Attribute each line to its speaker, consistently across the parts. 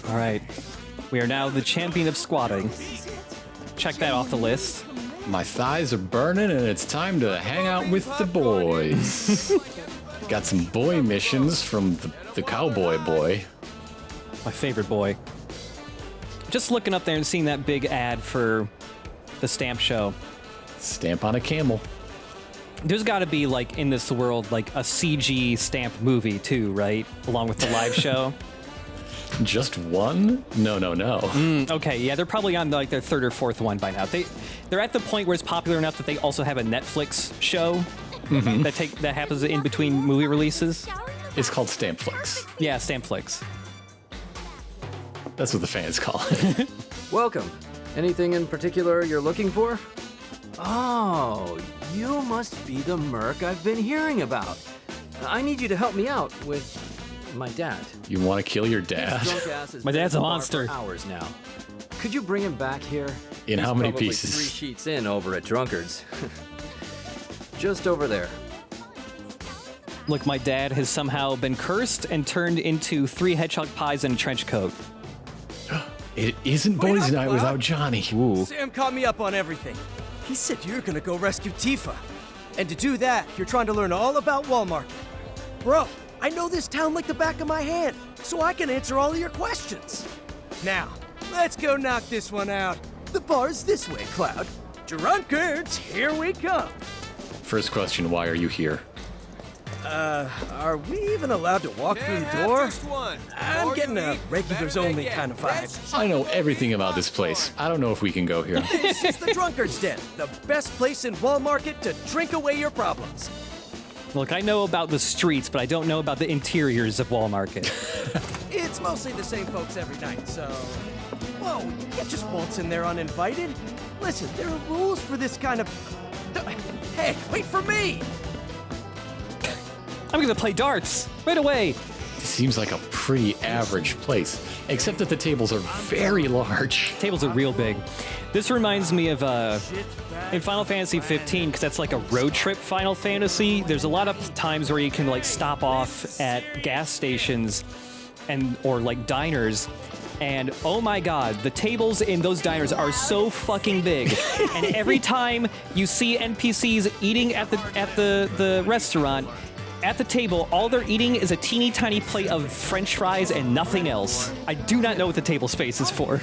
Speaker 1: All right. We are now the champion of squatting. Check that off the list.
Speaker 2: My thighs are burning and it's time to hang out with the boys. Got some boy missions from the cowboy boy.
Speaker 1: My favorite boy. Just looking up there and seeing that big ad for the stamp show.
Speaker 2: Stamp on a camel.
Speaker 1: There's got to be, like, in this world, like, a CG stamp movie, too, right? Along with the live show.
Speaker 2: Just one? No.
Speaker 1: Okay, yeah, they're probably on, like, their third or fourth one by now. They're at the point where it's popular enough that they also have a Netflix show that happens in between movie releases.
Speaker 2: It's called Stampflix.
Speaker 1: Yeah, Stampflix.
Speaker 2: That's what the fans call it.
Speaker 3: Welcome. Anything in particular you're looking for? Oh, you must be the merc I've been hearing about. I need you to help me out with my dad.
Speaker 2: You want to kill your dad?
Speaker 1: My dad's a monster.
Speaker 3: For hours now. Could you bring him back here?
Speaker 2: In how many pieces?
Speaker 3: 3 sheets in over at Drunkard's. Just over there.
Speaker 1: Look, my dad has somehow been cursed and turned into 3 hedgehog pies and a trench coat.
Speaker 2: It isn't boys' night without Johnny.
Speaker 1: Ooh.
Speaker 4: Sam caught me up on everything. He said you're gonna go rescue Tifa. And to do that, you're trying to learn all about Walmart. Bro, I know this town like the back of my hand, so I can answer all of your questions. Now, let's go knock this one out. The bar's this way, Cloud. Drunkards, here we come.
Speaker 2: First question, why are you here?
Speaker 4: Are we even allowed to walk through the door? I'm getting a regulars only kind of vibe.
Speaker 2: I know everything about this place. I don't know if we can go here.
Speaker 4: This is the Drunkard's Den, the best place in Walmart to drink away your problems.
Speaker 1: Look, I know about the streets, but I don't know about the interiors of Walmart.
Speaker 4: It's mostly the same folks every night, so... Whoa, you can't just waltz in there uninvited. Listen, there are rules for this kind of... Hey, wait for me!
Speaker 1: I'm gonna play darts right away.
Speaker 2: It seems like a pretty average place, except that the tables are very large.
Speaker 1: Tables are real big. This reminds me of in Final Fantasy 15, because that's like a road trip Final Fantasy. There's a lot of times where you can like stop off at gas stations or like diners. And oh my god, the tables in those diners are so fucking big. And every time you see NPCs eating at the restaurant, at the table, all they're eating is a teeny tiny plate of French fries and nothing else. I do not know what the table space is for.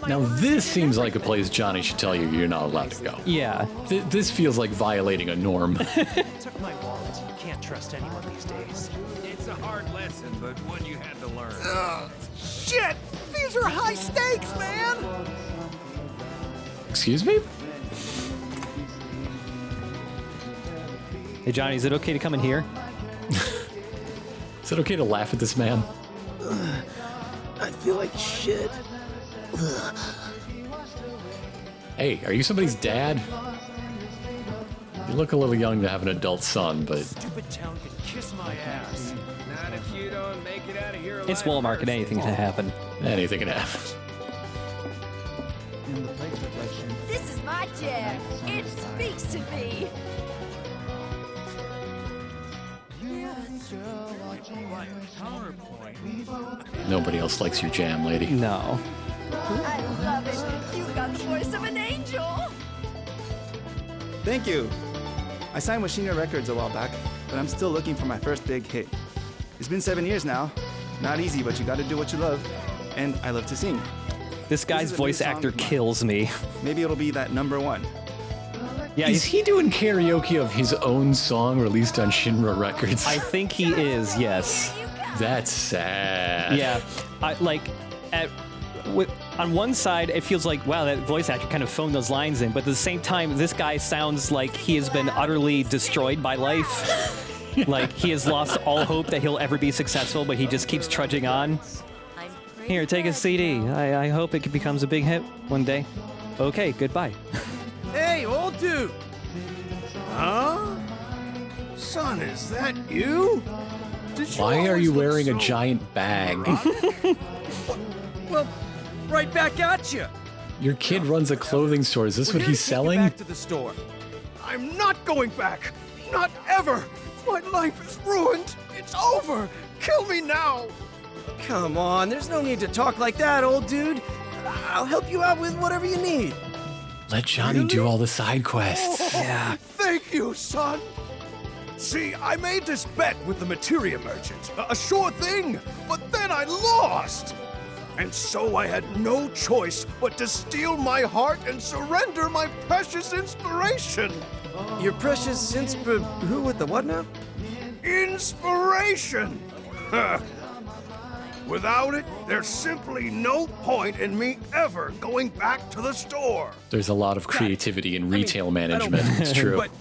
Speaker 2: Now this seems like a place Johnny should tell you you're not allowed to go.
Speaker 1: Yeah.
Speaker 2: This feels like violating a norm.
Speaker 4: Took my wallet. You can't trust anyone these days.
Speaker 5: It's a hard lesson, but one you had to learn.
Speaker 4: Shit! These are high stakes, man!
Speaker 2: Excuse me?
Speaker 1: Hey Johnny, is it okay to come in here?
Speaker 2: Is it okay to laugh at this man?
Speaker 4: I feel like shit.
Speaker 2: Hey, are you somebody's dad? You look a little young to have an adult son, but...
Speaker 4: Stupid town can kiss my ass.
Speaker 5: Not if you don't make it out of here alive.
Speaker 1: It's Walmart and anything can happen.
Speaker 2: anything can happen.
Speaker 6: This is my chair. It speaks to me.
Speaker 2: Nobody else likes your jam, lady.
Speaker 1: No.
Speaker 6: I love it. You got the voice of an angel.
Speaker 7: Thank you. I signed with Shinya Records a while back, but I'm still looking for my first big hit. It's been 7 years now. Not easy, but you gotta do what you love. And I love to sing.
Speaker 1: This guy's
Speaker 7: is a new
Speaker 1: voice
Speaker 7: song
Speaker 1: actor
Speaker 7: of mine.
Speaker 1: kills me.
Speaker 7: Maybe it'll be that #1.
Speaker 1: Yeah,
Speaker 2: Is he doing karaoke of his own song released on Shinra Records?
Speaker 1: I think he is, yes.
Speaker 2: That's sad.
Speaker 1: Yeah, on one side, it feels like, wow, that voice actor kind of phoned those lines in, but at the same time, this guy sounds like he has been utterly destroyed by life. Like, he has lost all hope that he'll ever be successful, but he just keeps trudging on. Here, take a CD. I hope it becomes a big hit one day. Okay, goodbye.
Speaker 4: Hey, old dude! Huh? Son, is that you?
Speaker 2: Why are you wearing a giant bag?
Speaker 4: Well, right back at you.
Speaker 2: Your kid runs a clothing store. Is this
Speaker 4: We're
Speaker 2: what
Speaker 4: here
Speaker 2: he's
Speaker 4: to take you
Speaker 2: selling?
Speaker 4: Back to the store. I'm not going back. Not ever. My life is ruined. It's over. Kill me now. Come on, there's no need to talk like that, old dude. I'll help you out with whatever you need.
Speaker 2: Let Johnny do all the side quests.
Speaker 1: Yeah.
Speaker 8: Thank you, son. See, I made this bet with the materia merchant. A sure thing, but then I lost. And so I had no choice but to steal my heart and surrender my precious inspiration.
Speaker 4: Your precious who with the what now?
Speaker 8: Inspiration! Without it, there's simply no point in me ever going back to the store.
Speaker 2: There's a lot of creativity in retail management. It's true.
Speaker 4: But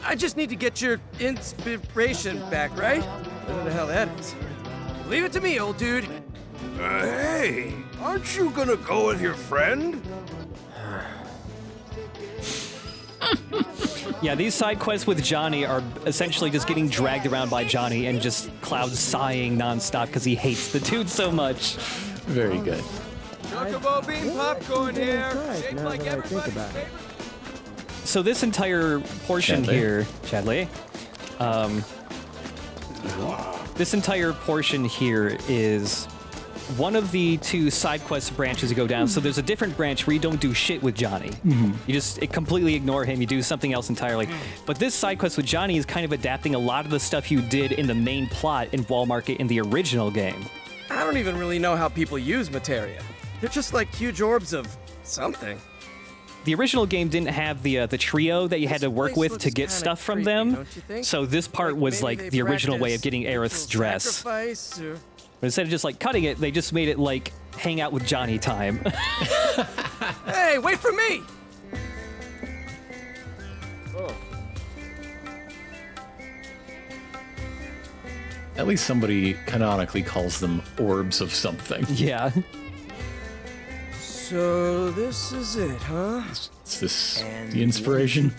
Speaker 4: I just need to get your inspiration back, right? Whatever the hell that is. Leave it to me, old dude.
Speaker 8: Hey, aren't you gonna go with your friend?
Speaker 1: Yeah, these side quests with Johnny are essentially just getting dragged around by Johnny and just Cloud sighing nonstop because he hates the dude so much.
Speaker 2: Very good.
Speaker 5: Chocobo bean popcorn here. Shaped like everybody's favorite.
Speaker 1: So this entire portion
Speaker 2: Chadley?
Speaker 1: here, Chadley, this entire portion here is one of the two side quest branches you go down. So there's a different branch where you don't do shit with Johnny. You just completely ignore him. You do something else entirely. But this side quest with Johnny is kind of adapting a lot of the stuff you did in the main plot in Wall Market in the original game.
Speaker 4: I don't even really know how people use materia. They're just like huge orbs of something.
Speaker 1: The original game didn't have the trio that you had to work with to get stuff from them. So this part was like the original way of getting Aerith's dress.
Speaker 4: Sacrifice or...
Speaker 1: But instead of just like cutting it, they just made it like hang out with Johnny time.
Speaker 4: Hey, wait for me!
Speaker 2: At least somebody canonically calls them orbs of something.
Speaker 1: Yeah.
Speaker 4: So this is it, huh?
Speaker 2: Is this the inspiration?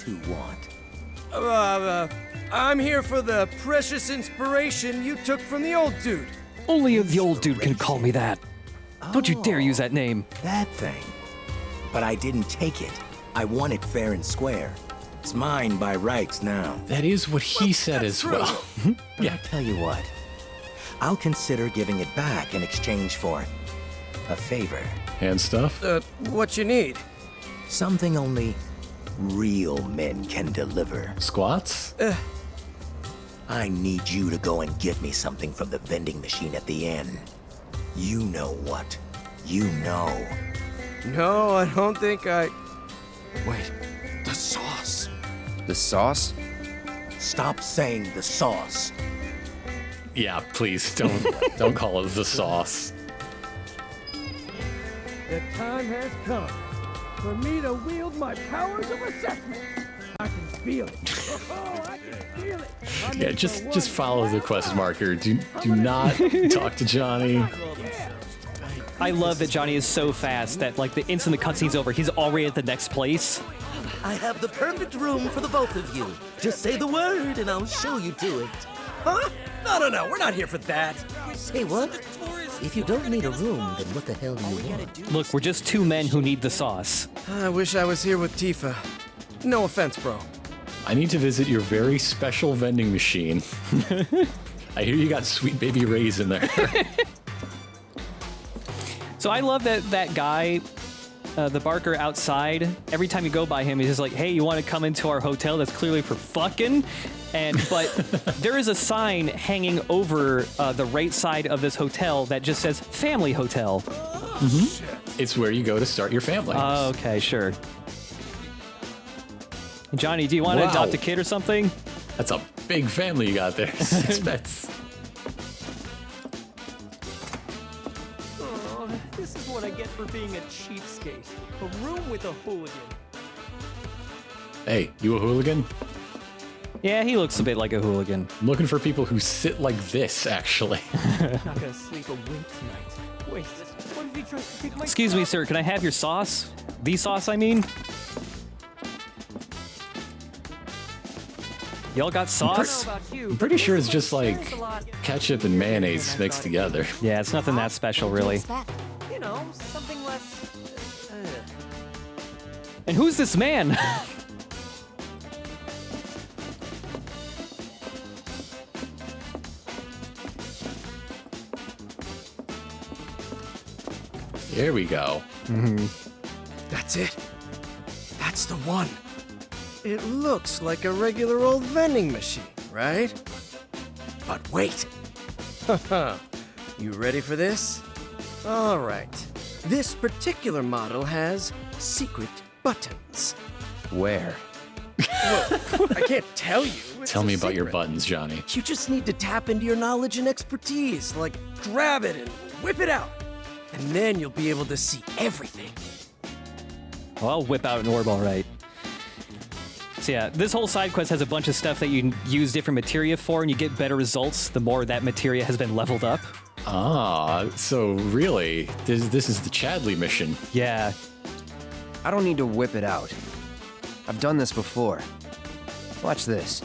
Speaker 4: I'm here for the precious inspiration you took from the old dude.
Speaker 1: Only the old dude can call me that. Don't you dare use that name.
Speaker 9: That thing. But I didn't take it. I won it fair and square. It's mine by rights now.
Speaker 2: That is what he said as well.
Speaker 9: But I tell you what, I'll consider giving it back in exchange for a favor.
Speaker 2: And stuff?
Speaker 4: What you need?
Speaker 9: Something only real men can deliver.
Speaker 2: Squats?
Speaker 9: I need you to go and get me something from the vending machine at the inn. You know what? You know.
Speaker 4: No, I don't think I...
Speaker 8: Wait, the sauce.
Speaker 10: The sauce?
Speaker 9: Stop saying the sauce.
Speaker 2: Yeah, please don't call it the sauce.
Speaker 4: The time has come for me to wield my powers of assessment. I can feel it. Oh, I can feel it.
Speaker 2: Yeah, just follow the quest marker. Do not talk to Johnny.
Speaker 1: I love that Johnny is so fast that like the instant the cutscene's over, he's already at the next place.
Speaker 11: I have the perfect room for the both of you. Just say the word and I'll show you to it.
Speaker 4: Huh? No, we're not here for that.
Speaker 11: Say what? If you don't need a room, then what the hell do you want?
Speaker 1: Look, we're just two men who need the sauce.
Speaker 4: I wish I was here with Tifa. No offense, bro.
Speaker 2: I need to visit your very special vending machine. I hear you got Sweet Baby Ray's in there.
Speaker 1: So I love that guy, the barker outside, every time you go by him, he's just like, hey, you want to come into our hotel that's clearly for fucking? But there is a sign hanging over the right side of this hotel that just says family hotel.
Speaker 2: It's where you go to start your family.
Speaker 1: Okay, sure. Johnny, do you want to adopt a kid or something?
Speaker 2: That's a big family you got there. 6 pets.
Speaker 12: Oh, this is what I get for being a cheapskate. A room with a hooligan.
Speaker 2: Hey, you a hooligan?
Speaker 1: Yeah, he looks a bit like a hooligan.
Speaker 2: I'm looking for people who sit like this, actually.
Speaker 12: Not gonna sleep a wink tonight. Wait, what if he tries to take my
Speaker 1: Excuse me, sir, can I have your sauce? The sauce, I mean? Y'all got sauce?
Speaker 2: I'm pretty sure it's just like ketchup and mayonnaise mixed together.
Speaker 1: Yeah, it's nothing that special, really.
Speaker 12: You know, something less...
Speaker 1: And who's this man?
Speaker 2: Here we go.
Speaker 4: That's it. That's the one. It looks like a regular old vending machine, right? But wait. You ready for this? All right. This particular model has secret buttons.
Speaker 5: Where?
Speaker 4: Well, I can't tell you. It's
Speaker 2: Tell me
Speaker 4: a
Speaker 2: about your
Speaker 4: secret.
Speaker 2: buttons, Johnny.
Speaker 4: You just need to tap into your knowledge and expertise, like grab it and whip it out. And then you'll be able to see everything.
Speaker 1: Well, I'll whip out an orb, all right. So yeah, this whole side quest has a bunch of stuff that you use different materia for, and you get better results the more that materia has been leveled up.
Speaker 2: Ah, so really, this is the Chadley mission.
Speaker 1: Yeah.
Speaker 5: I don't need to whip it out. I've done this before. Watch this.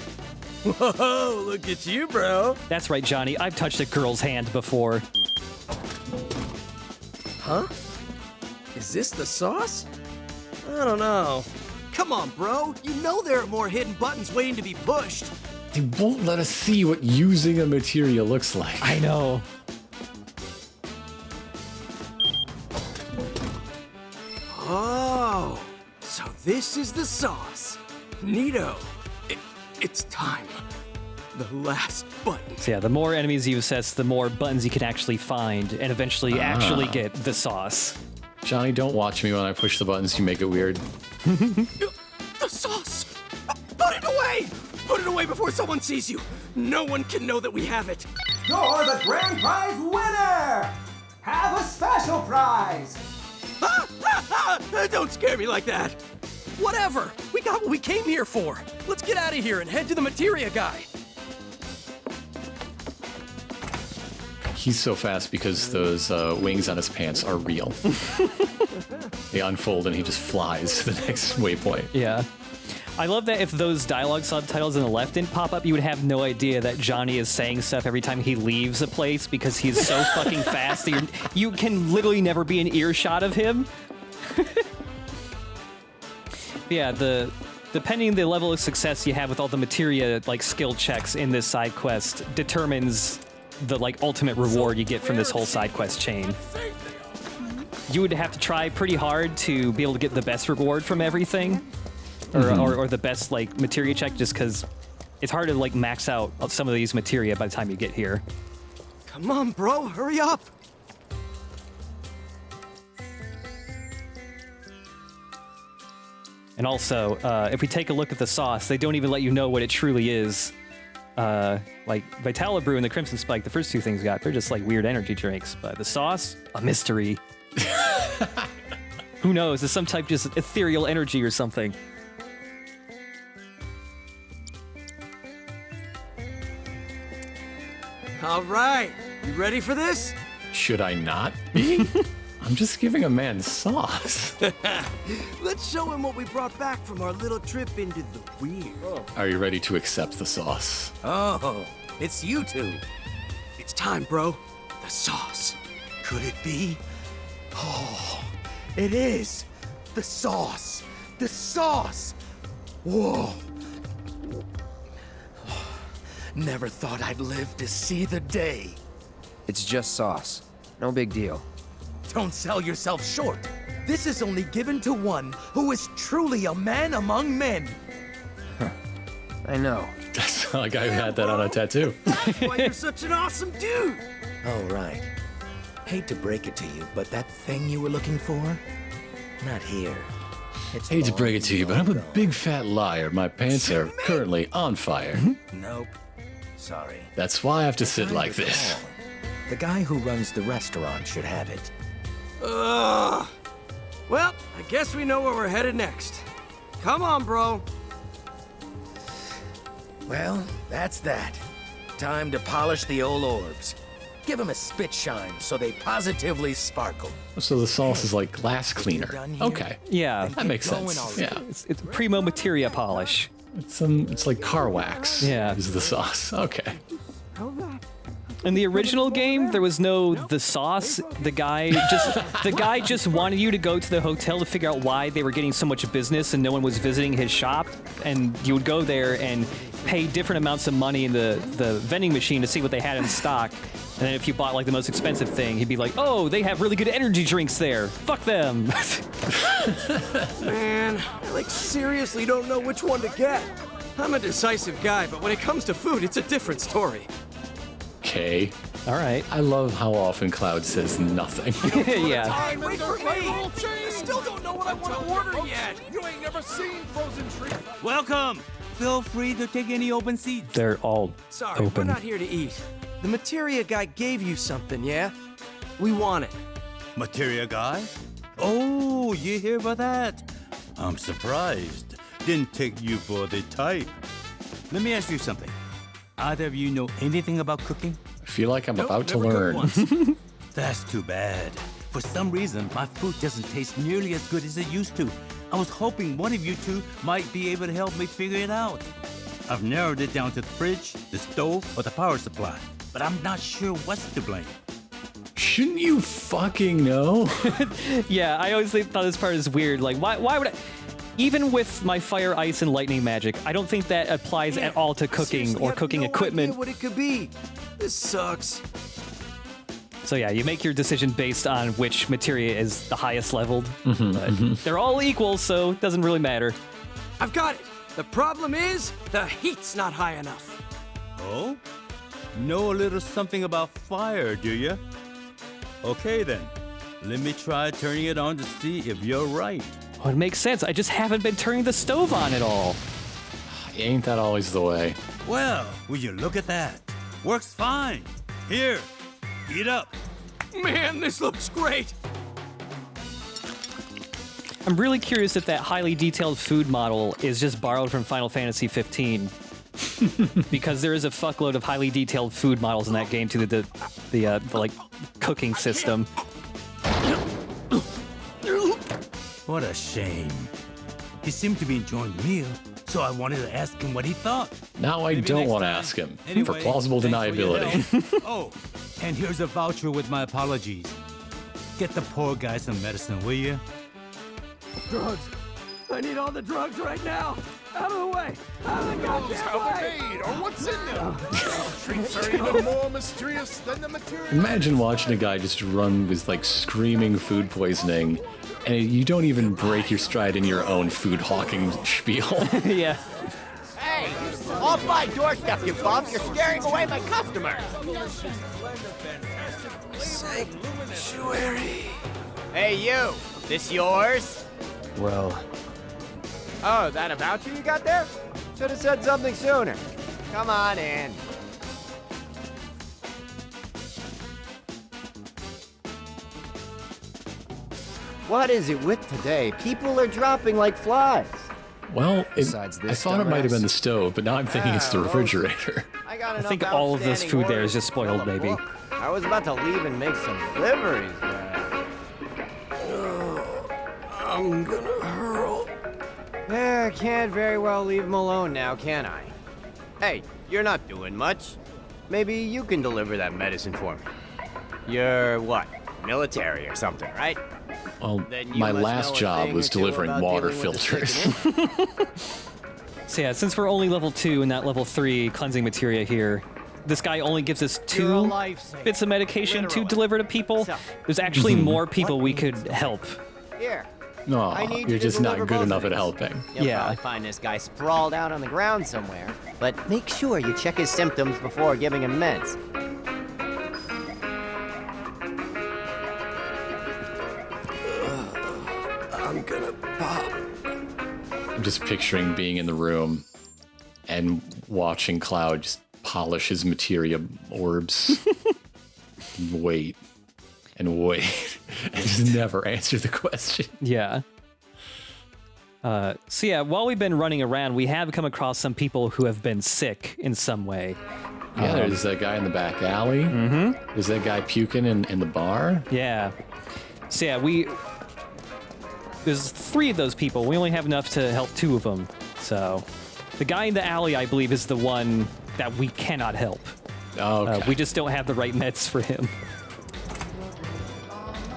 Speaker 4: Whoa, look at you, bro.
Speaker 1: That's right, Johnny. I've touched a girl's hand before.
Speaker 4: Huh? Is this the sauce? I don't know. Come on, bro. You know there are more hidden buttons waiting to be pushed.
Speaker 2: They won't let us see what using a materia looks like.
Speaker 1: I know.
Speaker 4: Oh, so this is the sauce. Neato. It's time. The last button.
Speaker 1: So yeah, the more enemies you assess, the more buttons you can actually find, and eventually actually get the sauce.
Speaker 2: Johnny, don't watch me when I push the buttons. You make it weird.
Speaker 4: The sauce! Put it away! Put it away before someone sees you! No one can know that we have it!
Speaker 10: You're the grand prize winner! Have a special prize!
Speaker 4: Don't scare me like that! Whatever! We got what we came here for! Let's get out of here and head to the materia guy!
Speaker 2: He's so fast because those wings on his pants are real. They unfold and he just flies to the next waypoint.
Speaker 1: Yeah. I love that if those dialogue subtitles on the left didn't pop up, you would have no idea that Johnny is saying stuff every time he leaves a place because he's so fucking fast that you can literally never be in earshot of him. Yeah, depending the level of success you have with all the materia like skill checks in this side quest determines the like ultimate reward you get from this whole side quest chain. You would have to try pretty hard to be able to get the best reward from everything, or the best like materia check, just because it's hard to like max out some of these materia by the time you get here.
Speaker 4: Come on, bro, hurry up!
Speaker 1: And also, if we take a look at the sauce, they don't even let you know what it truly is. Like Vitala Brew and the Crimson Spike, the first two things we got, they're just like weird energy drinks. But the sauce, a mystery. Who knows? It's some type of just ethereal energy or something.
Speaker 4: All right, you ready for this?
Speaker 2: Should I not be? I'm just giving a man sauce.
Speaker 4: Let's show him what we brought back from our little trip into the weird.
Speaker 2: Are you ready to accept the sauce?
Speaker 4: Oh, it's you two. It's time, bro. The sauce. Could it be? Oh, it is. The sauce. The sauce. Whoa. Never thought I'd live to see the day.
Speaker 5: It's just sauce. No big deal.
Speaker 4: Don't sell yourself short. This is only given to one who is truly a man among men.
Speaker 5: I know.
Speaker 2: That's the guy who had that on a tattoo.
Speaker 4: That's why you're such an awesome dude.
Speaker 9: All right. Hate to break it to you, but that thing you were looking for? Not here. It's
Speaker 2: Hate to
Speaker 9: long
Speaker 2: break it to you, but I'm a
Speaker 9: gone.
Speaker 2: big fat liar. My pants are currently on fire.
Speaker 9: Nope. Sorry.
Speaker 2: That's why I have to sit like this.
Speaker 9: The guy who runs the restaurant should have it.
Speaker 4: Well, I guess we know where we're headed next. Come on, bro.
Speaker 9: Well, that's that. Time to polish the old orbs. Give them a spit shine so they positively sparkle.
Speaker 2: So the sauce is like glass cleaner. Okay.
Speaker 1: Yeah,
Speaker 2: That makes sense. Yeah.
Speaker 1: it's primo materia polish.
Speaker 2: It's like car wax.
Speaker 1: Yeah.
Speaker 2: Is the sauce. Okay.
Speaker 1: In the original game, there was no the sauce. The guy just wanted you to go to the hotel to figure out why they were getting so much business and no one was visiting his shop. And you would go there and pay different amounts of money in the vending machine to see what they had in stock. And then if you bought like the most expensive thing, he'd be like, oh, they have really good energy drinks there. Fuck them.
Speaker 4: Man, I like seriously don't know which one to get. I'm a decisive guy, but when it comes to food, it's a different story.
Speaker 2: Okay.
Speaker 1: All right.
Speaker 2: I love how often Cloud says nothing.
Speaker 1: Yeah.
Speaker 4: Hey, wait for me! I still don't know what I want to order yet!
Speaker 8: You ain't never seen frozen treats.
Speaker 12: Welcome. Feel free to take any open seats.
Speaker 1: They're all
Speaker 4: Sorry, we're
Speaker 1: open.
Speaker 4: not here to eat. The materia guy gave you something, yeah? We want it.
Speaker 13: Materia guy? Oh, you hear about that? I'm surprised. Didn't take you for the type. Let me ask you something. Either of you know anything about cooking?
Speaker 2: I feel like I'm about to
Speaker 13: never
Speaker 2: learn.
Speaker 13: cooked once. That's too bad. For some reason, my food doesn't taste nearly as good as it used to. I was hoping one of you two might be able to help me figure it out. I've narrowed it down to the fridge, the stove, or the power supply, but I'm not sure what's to blame.
Speaker 2: Shouldn't you fucking know?
Speaker 1: Yeah, I always thought this part is weird. Like, why would I... Even with my fire, ice, and lightning magic, I don't think that applies at all to cooking
Speaker 4: Seriously,
Speaker 1: or
Speaker 4: I have
Speaker 1: cooking
Speaker 4: no
Speaker 1: equipment.
Speaker 4: idea what it could be. This sucks.
Speaker 1: So yeah, you make your decision based on which materia is the highest leveled. But they're all equal, so it doesn't really matter.
Speaker 4: I've got it. The problem is, the heat's not high enough.
Speaker 13: Oh? Know a little something about fire, do you? Okay then. Let me try turning it on to see if you're right.
Speaker 1: Oh, it makes sense. I just haven't been turning the stove on at all.
Speaker 2: Ain't that always the way?
Speaker 13: Well, will you look at that? Works fine. Here, eat up.
Speaker 4: Man, this looks great.
Speaker 1: I'm really curious if that highly detailed food model is just borrowed from Final Fantasy 15. Because there is a fuckload of highly detailed food models in that game to the like cooking system.
Speaker 13: What a shame. He seemed to be enjoying the meal, so I wanted to ask him what he thought.
Speaker 2: Now I
Speaker 13: Maybe
Speaker 2: don't
Speaker 13: next
Speaker 2: want to
Speaker 13: time.
Speaker 2: ask him
Speaker 13: Anyway,
Speaker 2: for plausible
Speaker 13: thanks for your
Speaker 2: deniability.
Speaker 13: help. Oh, and here's a voucher with my apologies. Get the poor guy some medicine, will you?
Speaker 4: Drugs. I need all the drugs right now. Out of the way. Out of the goddamn
Speaker 8: How
Speaker 4: way.
Speaker 8: they're made or what's in them. Treats are even more mysterious than the material.
Speaker 2: Imagine watching a guy just run with like screaming food poisoning, and you don't even break your stride in your own food hawking spiel.
Speaker 1: Yeah.
Speaker 14: Hey, off my doorstep, you bum! You're scaring away my customers.
Speaker 4: Sanctuary.
Speaker 14: Hey, you. This yours?
Speaker 5: Well,
Speaker 14: Oh, that a voucher you got there? Should have said something sooner. Come on in. What is it with today? People are dropping like flies.
Speaker 2: Well,
Speaker 5: Besides
Speaker 2: I
Speaker 5: this
Speaker 2: thought it might have been the
Speaker 5: dumbass.
Speaker 2: stove, but now I'm thinking it's the refrigerator.
Speaker 14: I got
Speaker 1: I
Speaker 14: enough
Speaker 1: think all of this
Speaker 14: outstanding
Speaker 1: food there
Speaker 14: orders
Speaker 1: is just
Speaker 14: to fill
Speaker 1: spoiled,
Speaker 14: a
Speaker 1: maybe.
Speaker 14: book. I was about to leave and make some deliveries, but...
Speaker 4: I'm gonna hurl.
Speaker 14: I can't very well leave him alone now, can I? Hey, you're not doing much. Maybe you can deliver that medicine for me. You're what? Military or something, right?
Speaker 2: Well,
Speaker 14: Then you
Speaker 2: my
Speaker 14: must
Speaker 2: last
Speaker 14: know a
Speaker 2: job
Speaker 14: thing
Speaker 2: was
Speaker 14: or two
Speaker 2: delivering
Speaker 14: about
Speaker 2: water
Speaker 14: dealing with the
Speaker 2: filters.
Speaker 1: So yeah, since we're only level 2 and not level 3 cleansing materia here, this guy only gives us
Speaker 14: You're a
Speaker 1: 2
Speaker 14: lifesaver.
Speaker 1: bits of medication to
Speaker 14: Literally.
Speaker 1: deliver to people.
Speaker 14: So-
Speaker 1: There's actually more people we could help.
Speaker 14: Here.
Speaker 2: No,
Speaker 14: I need
Speaker 2: you're
Speaker 14: you to
Speaker 2: just not
Speaker 14: deliver
Speaker 2: good
Speaker 14: both
Speaker 2: enough
Speaker 14: of
Speaker 2: at
Speaker 14: these.
Speaker 2: helping.
Speaker 14: You'll
Speaker 1: Yeah.
Speaker 14: probably find this guy sprawled out on the ground somewhere. But make sure you check his symptoms before giving him meds.
Speaker 4: I'm gonna pop.
Speaker 2: I'm just picturing being in the room and watching Cloud just polish his materia orbs. Wait and wait and just never answer the question.
Speaker 1: Yeah. So yeah, while we've been running around, we have come across some people who have been sick in some way.
Speaker 2: Yeah, there's that guy in the back alley. Mm-hmm. There's that guy puking in the bar.
Speaker 1: Yeah. So yeah, there's 3 of those people. We only have enough to help 2 of them. So the guy in the alley, I believe, is the one that we cannot help.
Speaker 2: Okay.
Speaker 1: We just don't have the right meds for him.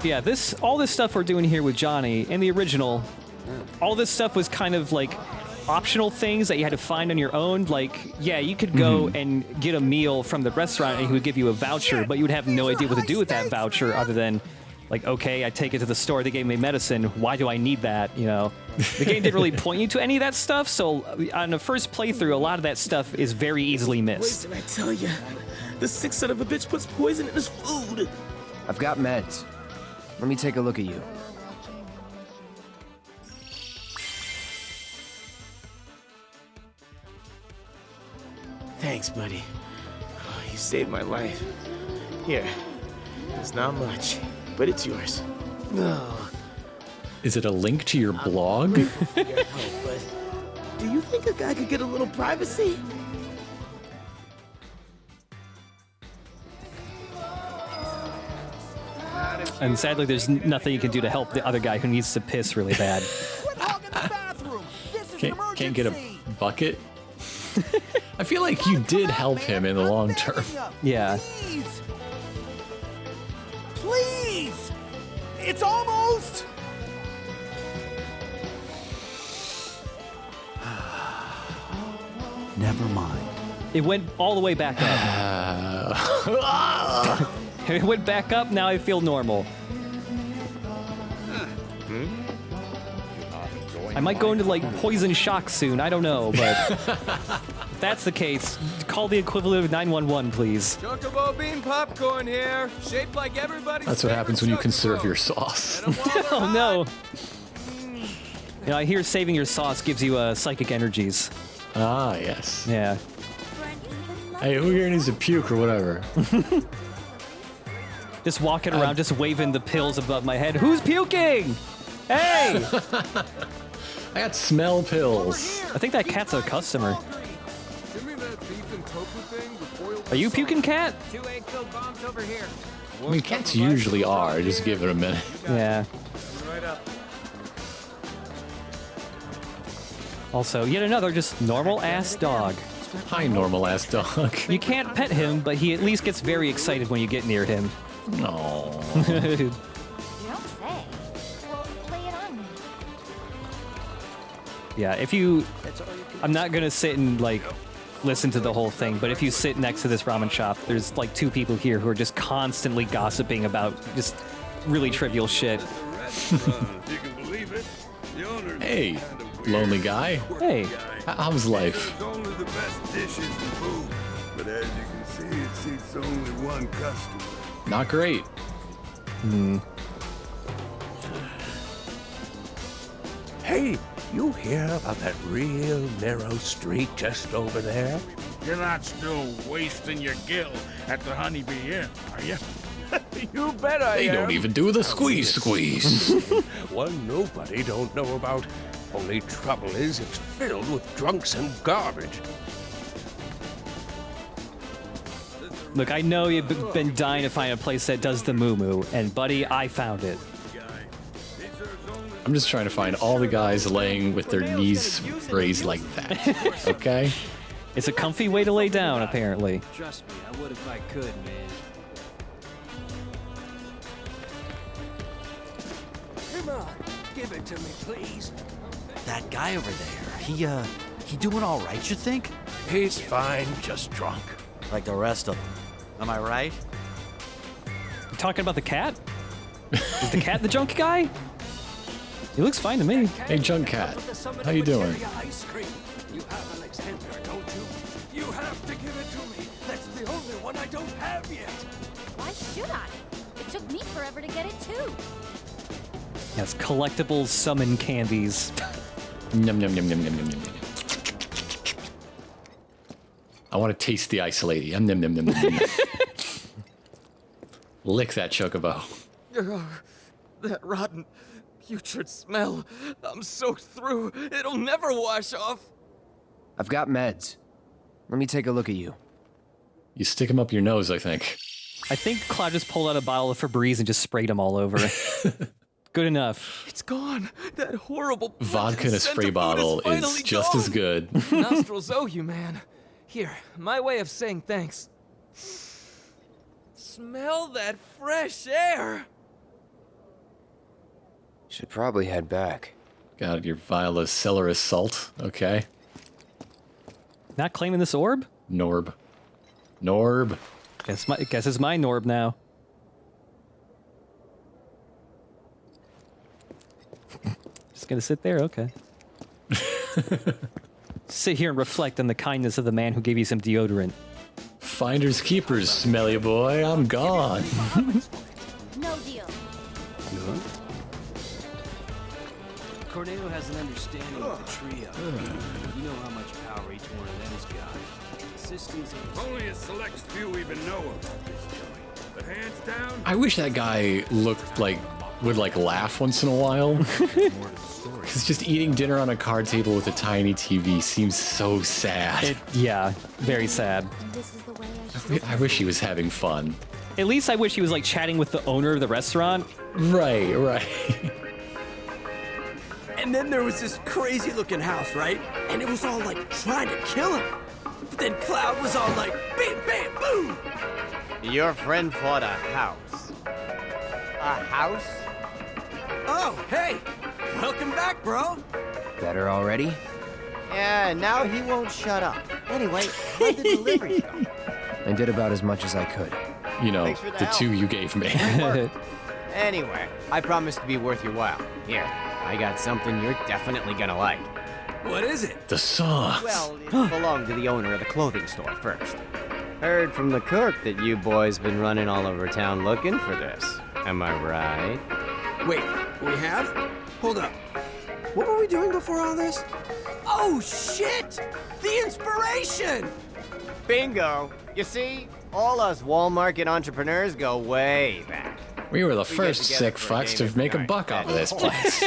Speaker 1: Yeah, all this stuff we're doing here with Johnny in the original, all this stuff was kind of like optional things that you had to find on your own. Like, yeah, you could go and get a meal from the restaurant and he would give you a voucher, but you would have no idea what to do with that voucher other than, like, okay, I take it to the store, they gave me medicine, why do I need that, you know? The game didn't really point you to any of that stuff, so on the first playthrough, a lot of that stuff is very easily missed.
Speaker 11: Poison, I tell ya. The sick son of a bitch puts poison in his food.
Speaker 5: I've got meds. Let me take a look at you.
Speaker 11: Thanks, buddy. Oh, you saved my life. Here, it's not much, but it's yours. Oh.
Speaker 2: Is it a link to your blog?
Speaker 11: For your help, but do you think a guy could get a little privacy?
Speaker 1: And sadly, there's nothing you can do to help the other guy who needs to piss really bad.
Speaker 2: Can't get a bucket? I feel like you did help him in the long term.
Speaker 1: Yeah.
Speaker 8: Please! It's almost...
Speaker 13: Never mind.
Speaker 1: It went all the way back up. It went back up, now I feel normal. I might go into, like, poison shock soon, I don't know, but if that's the case, call the equivalent of 911, please.
Speaker 12: Chocobo bean popcorn here, shaped like everybody's.
Speaker 2: That's what happens when you conserve your sauce.
Speaker 1: Oh no! You know, I hear saving your sauce gives you psychic energies.
Speaker 2: Ah, yes.
Speaker 1: Yeah.
Speaker 2: Hey, who here needs to puke or whatever?
Speaker 1: Just walking around, just waving the pills above my head. Who's puking? Hey!
Speaker 2: I got smell pills.
Speaker 1: I think that cat's a customer. Are you puking, cat?
Speaker 12: 2 egg-filled bombs over here.
Speaker 2: I mean, cats usually are. Just give it a minute.
Speaker 1: Yeah.
Speaker 12: Right up.
Speaker 1: Also, yet another just normal-ass dog.
Speaker 2: Hi, normal-ass dog.
Speaker 1: You can't pet him, but he at least gets very excited when you get near him.
Speaker 2: No.
Speaker 6: You don't say. Well, lay it on me.
Speaker 1: Yeah, if you... I'm not gonna sit and, like, listen to the whole thing, but if you sit next to this ramen shop, there's, like, 2 people here who are just constantly gossiping about just really trivial shit.
Speaker 2: Hey, lonely guy.
Speaker 1: Hey.
Speaker 2: How's life?
Speaker 15: Only the best dishes and food, but as you can see, it seats only one customer.
Speaker 2: Not great.
Speaker 16: Hey, you hear about that real narrow street just over there?
Speaker 8: You're not still wasting your gill at the Honeybee Inn, are you?
Speaker 16: You bet I am.
Speaker 2: They don't even do the squeeze.
Speaker 16: One nobody don't know about. Only trouble is it's filled with drunks and garbage.
Speaker 1: Look, I know you've been dying to find a place that does the moo-moo, and buddy, I found it.
Speaker 2: I'm just trying to find all the guys laying with their knees raised like that, okay?
Speaker 1: It's a comfy way to lay down, apparently.
Speaker 3: Trust me, I would if I could, man.
Speaker 4: Come on, give it to me, please.
Speaker 17: That guy over there, he doing all right, you think?
Speaker 16: He's fine, just drunk.
Speaker 17: Like the rest of them. Am I right?
Speaker 1: You talking about the cat? Is the cat the junk guy? He looks fine to me.
Speaker 2: Hey, junk cat. How you doing?
Speaker 4: Ice cream. You have an extender, don't you? You have to give it to me. That's the only one I don't have yet.
Speaker 6: Why should I? It took me forever to get it too.
Speaker 1: Yes, Collectibles summon candies.
Speaker 2: Yum, yum, yum, yum, yum, yum, yum. I want to taste the ice lady. Yum, yum, yum, yum, yum, yum. Lick that chocobo.
Speaker 12: That rotten, putrid smell. I'm soaked through. It'll never wash off.
Speaker 5: I've got meds. Let me take a look at you.
Speaker 2: You stick them up your nose, I think.
Speaker 1: I think Cloud just pulled out a bottle of Febreze and just sprayed them all over. Good enough.
Speaker 12: It's gone. That horrible
Speaker 2: Vodka in a spray bottle is just as good.
Speaker 12: Nostrils owe you, man. Here, my way of saying thanks. Smell that fresh air.
Speaker 5: Should probably head back.
Speaker 2: Got your vial of Celerus salt. Okay.
Speaker 1: Not claiming this orb?
Speaker 2: Norb. Norb.
Speaker 1: Guess it's my Norb now. Just gonna sit there? Okay. Sit here and reflect on the kindness of the man who gave you some deodorant.
Speaker 2: Finders keepers, smelly boy. I'm gone.
Speaker 6: No deal.
Speaker 18: Corneo has an understanding of the trio. You know how much power each one of them's got. Systems
Speaker 15: Only a select few even know about this joint. But hands down,
Speaker 2: I wish that guy looked like would like laugh once in a while. Because just eating dinner on a card table with a tiny TV seems so sad.
Speaker 1: Yeah, very sad.
Speaker 2: I wish he was having fun.
Speaker 1: At least I wish he was like chatting with the owner of the restaurant.
Speaker 2: Right, right.
Speaker 4: And then there was this crazy looking house, right? And it was all like trying to kill him. But then Cloud was all like, bam, bam, boom!
Speaker 14: Your friend fought a house. A house?
Speaker 4: Oh, hey! Welcome back, bro!
Speaker 5: Better already?
Speaker 14: Yeah, now he won't shut up. Anyway, how did the deliveries go?
Speaker 5: I did about as much as I could.
Speaker 2: You know,
Speaker 14: Thanks for the
Speaker 2: the
Speaker 14: help.
Speaker 2: 2 you gave me.
Speaker 14: Anyway, I promise to be worth your while. Here, I got something you're definitely gonna like.
Speaker 4: What is it?
Speaker 2: The socks.
Speaker 14: Well, it belonged to the owner of the clothing store first. Heard from the cook that you boys been running all over town looking for this. Am I right?
Speaker 4: Wait, we have? Hold up. What were we doing before all this? Oh, shit! The inspiration!
Speaker 14: Bingo! You see, all us Wall Market entrepreneurs go way back.
Speaker 2: We were the
Speaker 14: We get
Speaker 2: first
Speaker 14: together
Speaker 2: sick
Speaker 14: for a
Speaker 2: fucks
Speaker 14: game
Speaker 2: to make a
Speaker 14: every
Speaker 2: buck
Speaker 14: night.
Speaker 2: off of this place.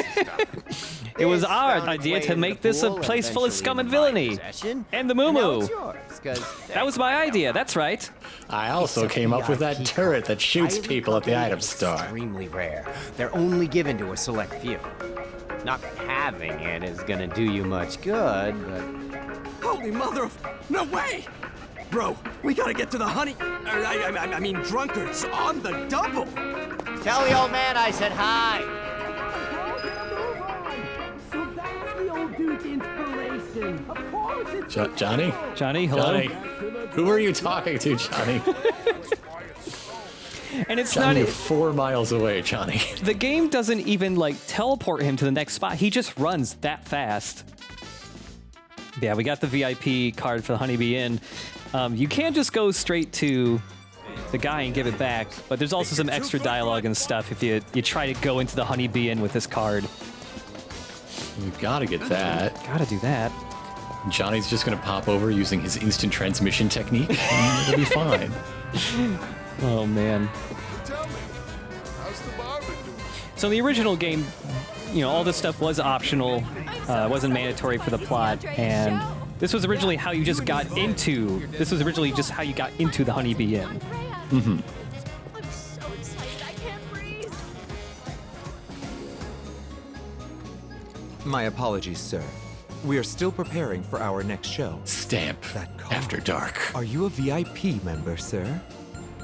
Speaker 1: It was
Speaker 14: This
Speaker 1: our
Speaker 14: found its
Speaker 1: idea
Speaker 14: way
Speaker 1: to
Speaker 14: into
Speaker 1: make
Speaker 14: the
Speaker 1: this a
Speaker 14: pool and
Speaker 1: place full of scum and
Speaker 14: eventually
Speaker 1: villainy.
Speaker 14: in my possession.
Speaker 1: And the
Speaker 14: And now
Speaker 1: moo-moo.
Speaker 14: it's yours, 'cause
Speaker 1: That was my idea, that's right.
Speaker 2: I also
Speaker 14: It's a
Speaker 2: came up with that
Speaker 14: VIP
Speaker 2: turret that shoots
Speaker 14: highly
Speaker 2: people at the
Speaker 14: coveted
Speaker 2: item
Speaker 14: and
Speaker 2: store.
Speaker 14: Extremely rare. They're only given to a select few. Not having it is gonna do you much good, but
Speaker 4: Holy mother of... No way! Bro, we gotta get to the I mean, drunkards on the double!
Speaker 14: tell the old man I said hi.
Speaker 10: So that's the old dude's inspiration. Of course it's
Speaker 2: Johnny?
Speaker 1: Johnny, hello?
Speaker 2: Johnny? Who are you talking to, Johnny?
Speaker 1: And it's
Speaker 2: Johnny,
Speaker 1: not...
Speaker 2: you're 4 miles away, Johnny.
Speaker 1: The game doesn't even, like, teleport him to the next spot. He just runs that fast. Yeah, we got the VIP card for the Honeybee Inn. You can't just go straight to the guy and give it back, but there's also some extra dialogue and stuff if you try to go into the Honeybee Inn with this card.
Speaker 2: You gotta get that.
Speaker 1: Gotta do that.
Speaker 2: Johnny's just gonna pop over using his instant transmission technique, and it'll be fine.
Speaker 1: Oh, man.
Speaker 15: tell me, how's the barber doing?
Speaker 1: So in the original game, you know, all this stuff was optional, wasn't mandatory for the plot, and this was originally how you just got into. This was originally just how you got into the Honeybee Inn.
Speaker 2: Mm-hmm.
Speaker 6: I'm so excited, I can't breathe.
Speaker 19: My apologies, sir. We are still preparing for our next show.
Speaker 2: Stamp.
Speaker 19: That card.
Speaker 2: After dark.
Speaker 19: Are you a VIP member, sir?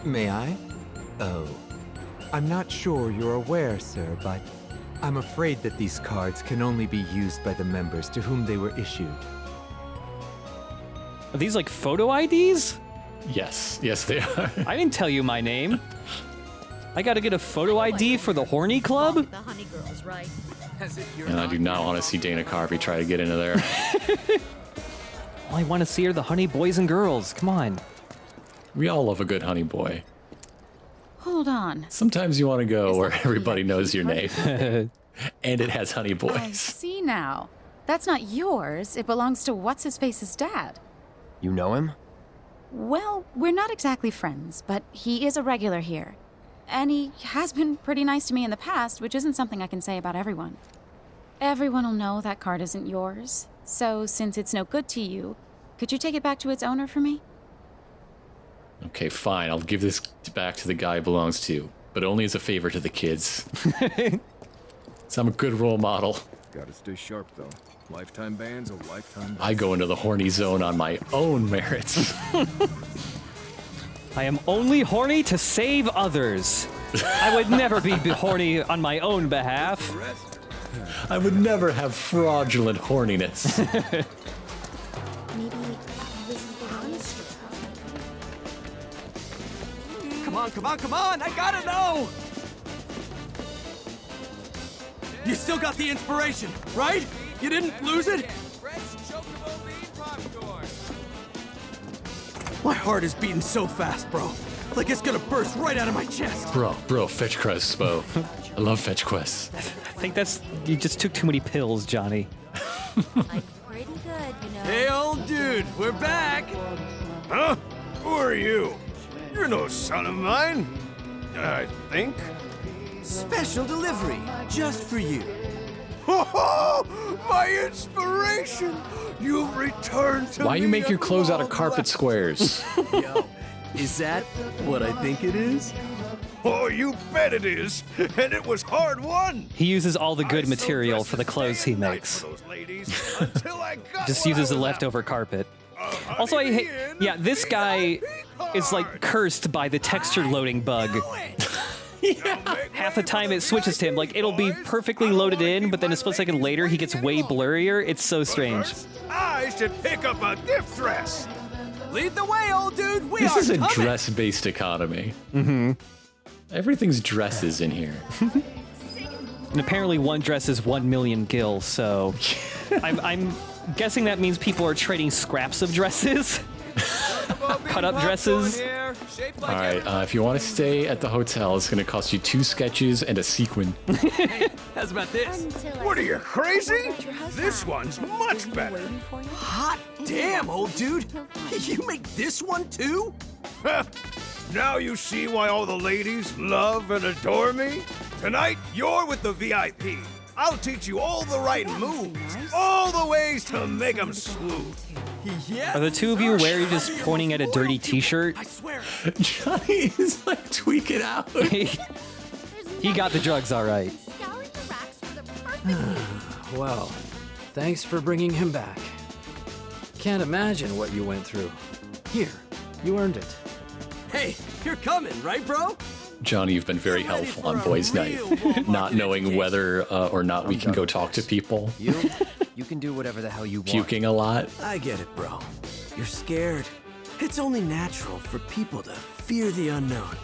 Speaker 19: May I? Oh. I'm not sure you're aware, sir, but I'm afraid that these cards can only be used by the members to whom they were issued.
Speaker 1: Are these like photo IDs?
Speaker 2: Yes, yes they are.
Speaker 1: I didn't tell you my name. I gotta get a photo ID for the Horny Club?
Speaker 6: The honey girls, right?
Speaker 2: And I do not want to see Dana Carvey try to get into there.
Speaker 1: All I want to see are the honey boys and girls. Come on.
Speaker 2: We all love a good honey boy.
Speaker 20: Hold on.
Speaker 2: Sometimes you want to go where everybody knows your name. And it has honey
Speaker 20: I
Speaker 2: boys.
Speaker 20: see now. That's not yours. It belongs to What's-His-Face's dad.
Speaker 5: You know him?
Speaker 20: Well, we're not exactly friends, but he is a regular here. And he has been pretty nice to me in the past, which isn't something I can say about everyone. Everyone will know that card isn't yours. So, since it's no good to you, could you take it back to its owner for me?
Speaker 2: Okay, fine. I'll give this back to the guy it belongs to, but only as a favor to the kids. So I'm a good role model.
Speaker 8: Gotta stay sharp, though. Lifetime bans are lifetime bans.
Speaker 2: I go into the horny zone on my own merits.
Speaker 1: I am only horny to save others. I would never be horny on my own behalf.
Speaker 2: I would never have fraudulent horniness.
Speaker 6: Maybe this is the one.
Speaker 4: Come on! I gotta know! You still got the inspiration, right? You didn't lose it? My heart is beating so fast, bro. Like it's gonna burst right out of my chest.
Speaker 2: Bro, fetch quests, Bo. I love fetch quests.
Speaker 1: I think that's... You just took too many pills, Johnny.
Speaker 6: Pretty good, you know.
Speaker 4: Hey, old dude, we're back!
Speaker 8: Huh? Who are you? You're no son of mine. I think.
Speaker 4: Special delivery, just for you.
Speaker 8: My inspiration! You've returned to me.
Speaker 2: Why you make your clothes out of carpet squares?
Speaker 4: Yo, is that what I think it is?
Speaker 8: Oh, you bet it is. And it was hard won.
Speaker 1: He uses all the good material for the clothes he makes. Just uses the leftover carpet. Also, I hate... Yeah, this guy is like cursed by the texture loading bug. Half the time it switches to him. Like, it'll be perfectly loaded in, but then a split second later he gets way blurrier. It's so strange.
Speaker 8: I should pick up a gift dress.
Speaker 4: Lead the way, old dude.
Speaker 2: This is a dress-based economy. Mm-hmm. Everything's dresses in here.
Speaker 1: And apparently one dress is 1 million gil, so... I'm guessing that means people are trading scraps of dresses. Cut up dresses.
Speaker 2: All right, if you want to stay at the hotel, it's going to cost you 2 sketches and a sequin.
Speaker 4: How's about this?
Speaker 8: What are you, crazy? This one's much better.
Speaker 4: Hot damn, old dude. You make this one too?
Speaker 8: Now you see why all the ladies love and adore me? Tonight, you're with the VIP. I'll teach you all the right moves, all the ways to make them swoop.
Speaker 1: Are the two of you wearing just pointing at a dirty t-shirt?
Speaker 2: Johnny is like tweaking out.
Speaker 1: He got the drugs all right.
Speaker 3: Well, thanks for bringing him back. Can't imagine what you went through. Here, you earned it.
Speaker 4: Hey, you're coming, right, bro?
Speaker 2: Johnny, you've been very helpful on Boys Night, not knowing whether or not we can go talk to people.
Speaker 5: You can do whatever the hell you want.
Speaker 2: Puking a lot.
Speaker 4: I get it, bro. You're scared. It's only natural for people to fear the unknown.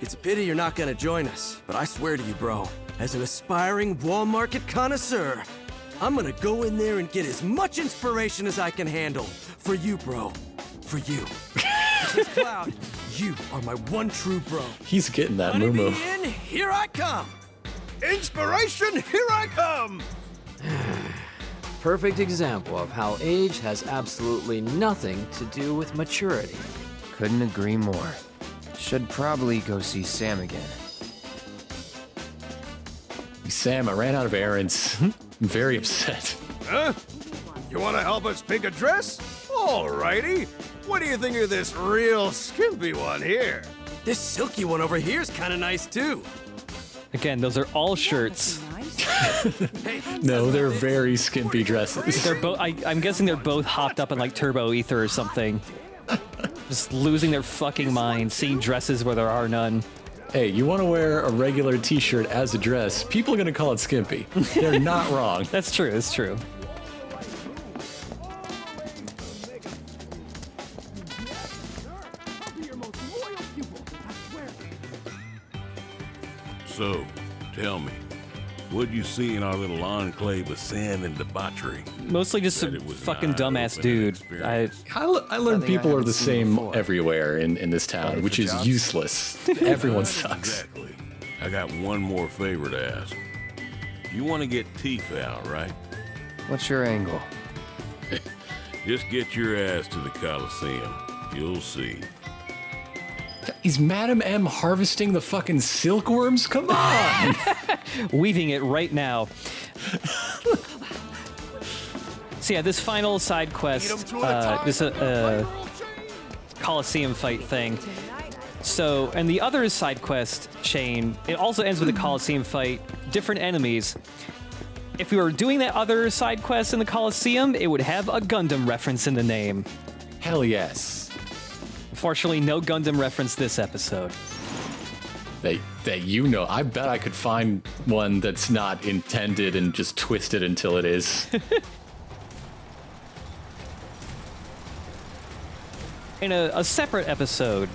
Speaker 4: It's a pity you're not gonna join us, but I swear to you, bro, as an aspiring wall market connoisseur, I'm gonna go in there and get as much inspiration as I can handle. For you, bro. For you. Because Cloud, you are my one true bro.
Speaker 2: He's getting that moo-moo.
Speaker 4: Honeybee Inn, here I come. Inspiration, here I come.
Speaker 3: Perfect example of how age has absolutely nothing to do with maturity.
Speaker 5: Couldn't agree more. Should probably go see Sam again.
Speaker 2: Sam, I ran out of errands. I'm very upset.
Speaker 8: Huh? You want to help us pick a dress? Alrighty. What do you think of this real skimpy one here?
Speaker 4: This silky one over here is kind of nice too.
Speaker 1: Again, those are all shirts.
Speaker 2: No, they're very skimpy dresses.
Speaker 1: They're both. I'm guessing they're both hopped up in like turbo ether or something. Just losing their fucking minds, seeing dresses where there are none.
Speaker 2: Hey, you want to wear a regular t-shirt as a dress, people are going to call it skimpy. They're not wrong.
Speaker 1: That's true, that's true.
Speaker 21: So, tell me, what'd you see in our little enclave of sin and debauchery?
Speaker 1: Mostly just a fucking dumbass dude.
Speaker 2: I learned people are the same everywhere in this town, which is useless. Everyone sucks.
Speaker 21: Exactly. I got one more favor to ask. You want to get Tifa out, right?
Speaker 5: What's your angle?
Speaker 21: Just get your ass to the Coliseum. You'll see.
Speaker 2: Is Madam M harvesting the fucking silkworms? Come on!
Speaker 1: Weaving it right now. So yeah, this final side quest, this Coliseum fight thing. So, and the other side quest chain, it also ends with a Coliseum fight, different enemies. If we were doing that other side quest in the Coliseum, it would have a Gundam reference in the name.
Speaker 2: Hell yes.
Speaker 1: Unfortunately, no Gundam reference this episode.
Speaker 2: that you know. I bet I could find one that's not intended and just twisted until it is.
Speaker 1: In a separate episode,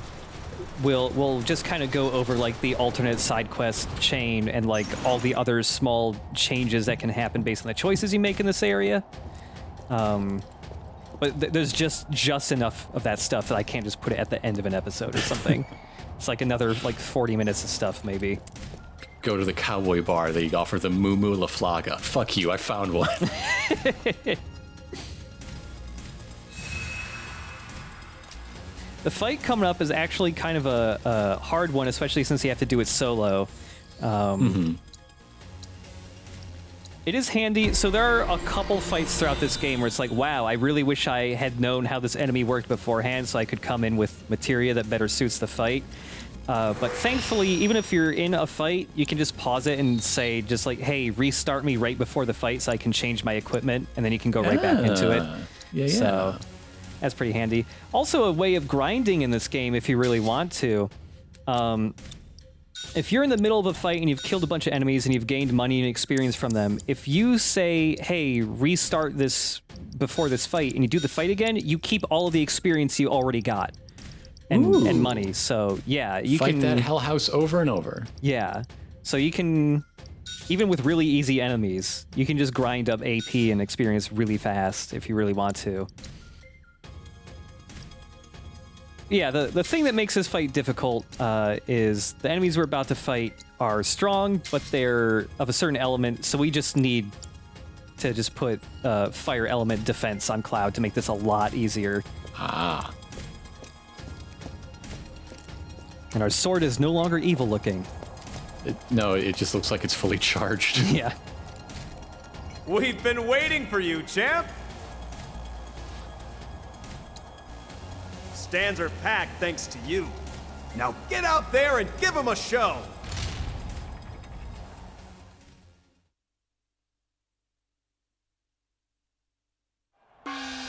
Speaker 1: we'll just kind of go over like the alternate side quest chain and like all the other small changes that can happen based on the choices you make in this area. But there's just enough of that stuff that I can't just put it at the end of an episode or something. It's like another like 40 minutes of stuff maybe.
Speaker 2: Go to the cowboy bar. They offer the Moo Moo La Flaga. Fuck you, I found one.
Speaker 1: The fight coming up is actually kind of a hard one, especially since you have to do it solo. It is handy. So there are a couple fights throughout this game where it's like, wow, I really wish I had known how this enemy worked beforehand so I could come in with materia that better suits the fight. But thankfully, even if you're in a fight, you can just pause it and say, just like, hey, restart me right before the fight so I can change my equipment, and then you can go right back into it.
Speaker 2: Yeah.
Speaker 1: So that's pretty handy. Also a way of grinding in this game if you really want to. If you're in the middle of a fight and you've killed a bunch of enemies and you've gained money and experience from them, if you say, hey, restart this before this fight, and you do the fight again, you keep all of the experience you already got and money. So yeah, you
Speaker 2: Fight
Speaker 1: can
Speaker 2: that hell house over and over.
Speaker 1: Yeah. So you can, even with really easy enemies, you can just grind up AP and experience really fast if you really want to. Yeah, the thing that makes this fight difficult is the enemies we're about to fight are strong, but they're of a certain element, so we just need to just put fire element defense on Cloud to make this a lot easier.
Speaker 2: Ah.
Speaker 1: And our sword is no longer evil looking.
Speaker 2: No, it just looks like it's fully charged.
Speaker 1: Yeah.
Speaker 7: We've been waiting for you, champ! Stands are packed thanks to you. Now get out there and give them a show!